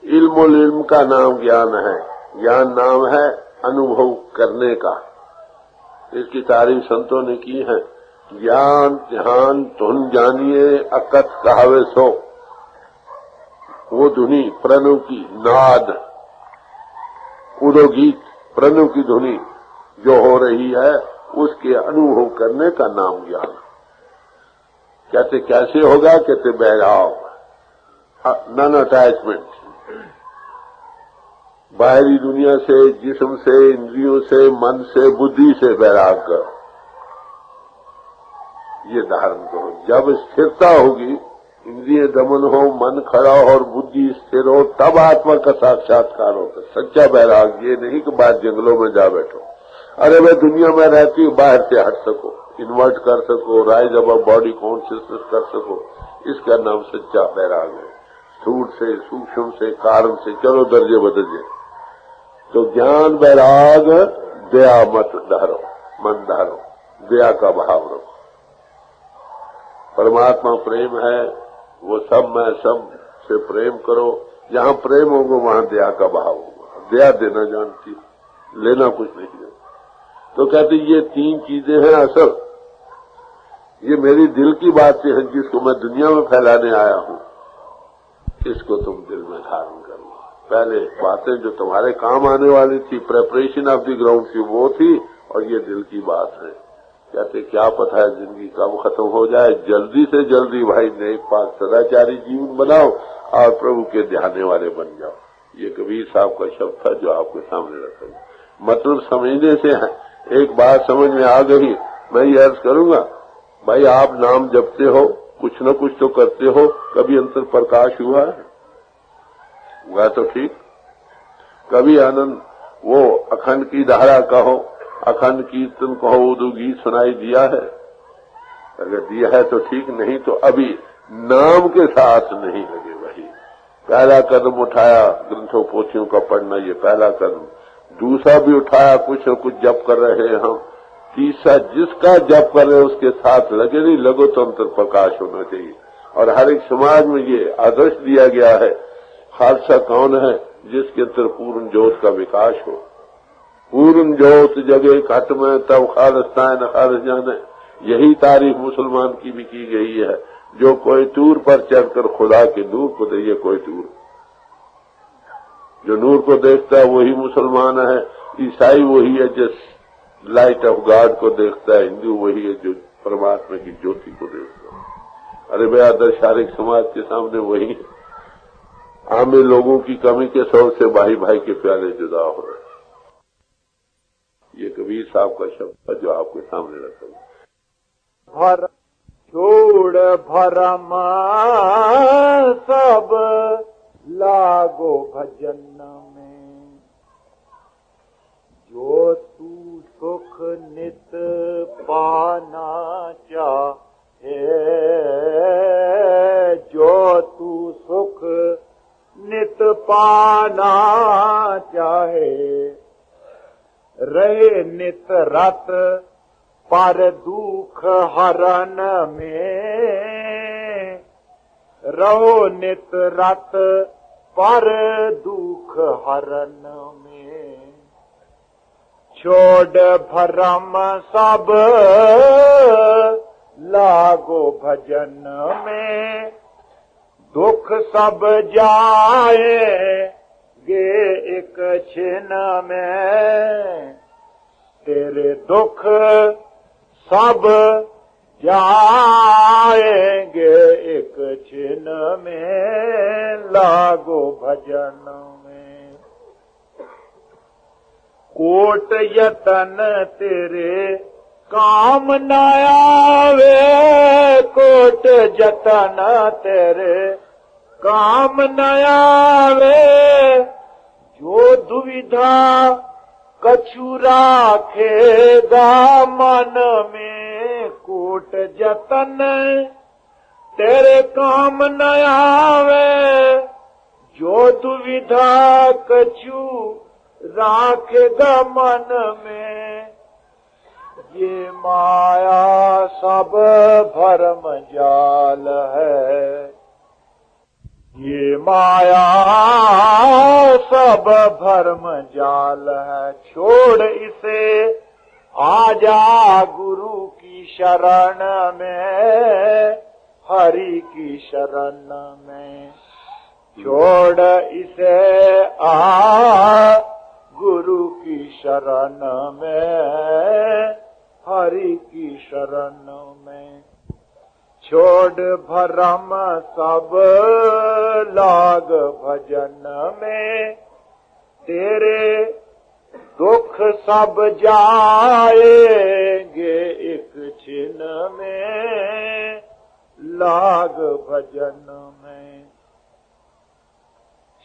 इल्म का नाम ज्ञान है। ज्ञान नाम है अनुभव करने का। इसकी तारीफ संतों ने की है। ज्ञान ध्यान धुन जानिए अकथ कहावे सो। वो धुनी प्रणव की नाद, उदोगीत प्रणव की धुनी जो हो रही है, उसके अनुभव करने का नाम ज्ञान। कहते कैसे होगा? कहते बैराग, नॉन अटैचमेंट, बाहरी दुनिया से, जिस्म से, इंद्रियों से, मन से, बुद्धि से बैराग कर, ये धारण करो। जब स्थिरता होगी, इंद्रिय दमन हो, मन खड़ा हो और बुद्धि स्थिर हो, तब आत्मा का साक्षात्कार होता। सच्चा बैराग ये नहीं कि बाहर जंगलों में जा बैठो, अरे मैं दुनिया में रहती हूँ, बाहर से हट सको, इन्वर्ट कर सको, राइज अबव बॉडी कॉन्शियसनेस कर सको, इसका नाम सच्चा बैराग है। स्थूल से, सूक्ष्म से, कारण से चलो दर्जे बदलिए। तो ज्ञान बैराग, दया मत धारो, मन धारो, दया का भाव रखो। परमात्मा प्रेम है, वो सब मैं सब से प्रेम करो। जहां प्रेम होगा वहां दया का भाव होगा। दया देना जानती, लेना कुछ नहीं है। तो कहते ये तीन चीजें हैं असल, ये मेरी दिल की बातें हैं जिसको मैं दुनिया में फैलाने आया हूं, इसको तुम दिल में धारण करो। पहले बातें जो तुम्हारे काम आने वाली थी, प्रेपरेशन ऑफ द ग्राउंड की, वो थी, और ये दिल की बात है। कहते क्या पता है जिंदगी कब खत्म हो जाए, जल्दी से जल्दी भाई नेक पाक सदाचारी जीवन बनाओ और प्रभु के ध्याने वाले बन जाओ। ये कबीर साहब का शब्द था जो आपके सामने रखा। मतलब समझने से है, एक बात समझ में आ गई, मैं ये अर्ज करूंगा, भाई आप नाम जपते हो, कुछ न कुछ तो करते हो, कभी अंतर प्रकाश हुआ है? हुआ तो ठीक। कभी आनंद वो अखंड की धारा कहो, अखंड कीर्तन कहो, उदू गीत सुनाई दिया है? अगर दिया है तो ठीक, नहीं तो अभी नाम के साथ नहीं लगे। वही पहला कदम उठाया, ग्रंथों पोथियों का पढ़ना, ये पहला कदम। दूसरा भी उठाया, कुछ न कुछ जप कर रहे हैं हम। तीसरा जिसका जप कर रहे उसके साथ लगे, नहीं लगो तो अंतर प्रकाश होना चाहिए। और हर एक समाज में ये आदर्श दिया गया है। खालसा कौन है? जिसके अंदर पूर्ण ज्योत का विकास हो। पूर्ण ज्योत जगे घट में तब खालिस्तान न खालिस जाने, यही तारीफ मुसलमान की भी की गई है। जो कोई तूर पर चढ़कर खुदा के नूर को दे, ये कोई तूर, जो नूर को देखता है वही मुसलमान है। ईसाई वही है जिस लाइट ऑफ गॉड को देखता है, हिंदू वही है जो परमात्मा की ज्योति को देखता है। अरे भाई आदर्शारिक समाज के सामने वही है। आम लोगों की कमी के सौर से भाई भाई के प्याले जुदा हो रहे। ये कबीर साहब का शब्द है जो आपके सामने रखा है। भर छोड़ भरम सब लागो भजन में, जो तू सुख नित पाना चाहे, जो तू सुख नित पाना चाहे, रहे नित रत पर दुख हरन में, रहो नित रत पर दुख हरन में। छोड़ भरम सब लागो भजन में, दुख सब जाएंगे एक छिन में, तेरे दुख सब जाएंगे एक छिन में, लागो भजन में। कोट यतन तेरे काम न आवे, कोट जतन तेरे काम न आवे, जो दुविधा कछु राखेगा मन में, कोट जतन तेरे काम न आवे, जो दुविधा कछु राखेगा मन में। ये माया सब भरम जाल है, ये माया सब भरम जाल है। छोड़ इसे आजा गुरु की शरण में, हरि की शरण में। छोड़ इसे आ गुरु की शरण में, हरि की शरण में। छोड़ भरम सब लाग भजन में, तेरे दुख सब जाएंगे एक छिन में, लाग भजन में।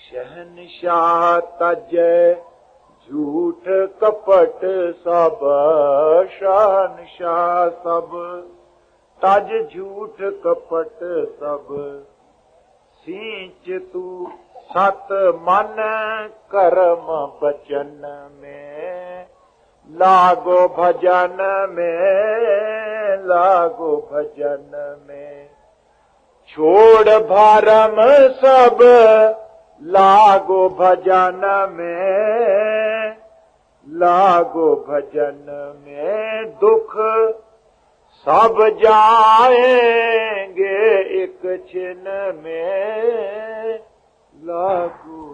शहनशाह तजय झूठ कपट सब, शहनशाह सब तज झूठ कपट सब। सींच तू सत मन कर्म बचन में, लागो भजन में, लागो भजन में। छोड़ भरम सब लागो भजन में, लागो भजन में। दुख सब जाएंगे एक छिन में, लागो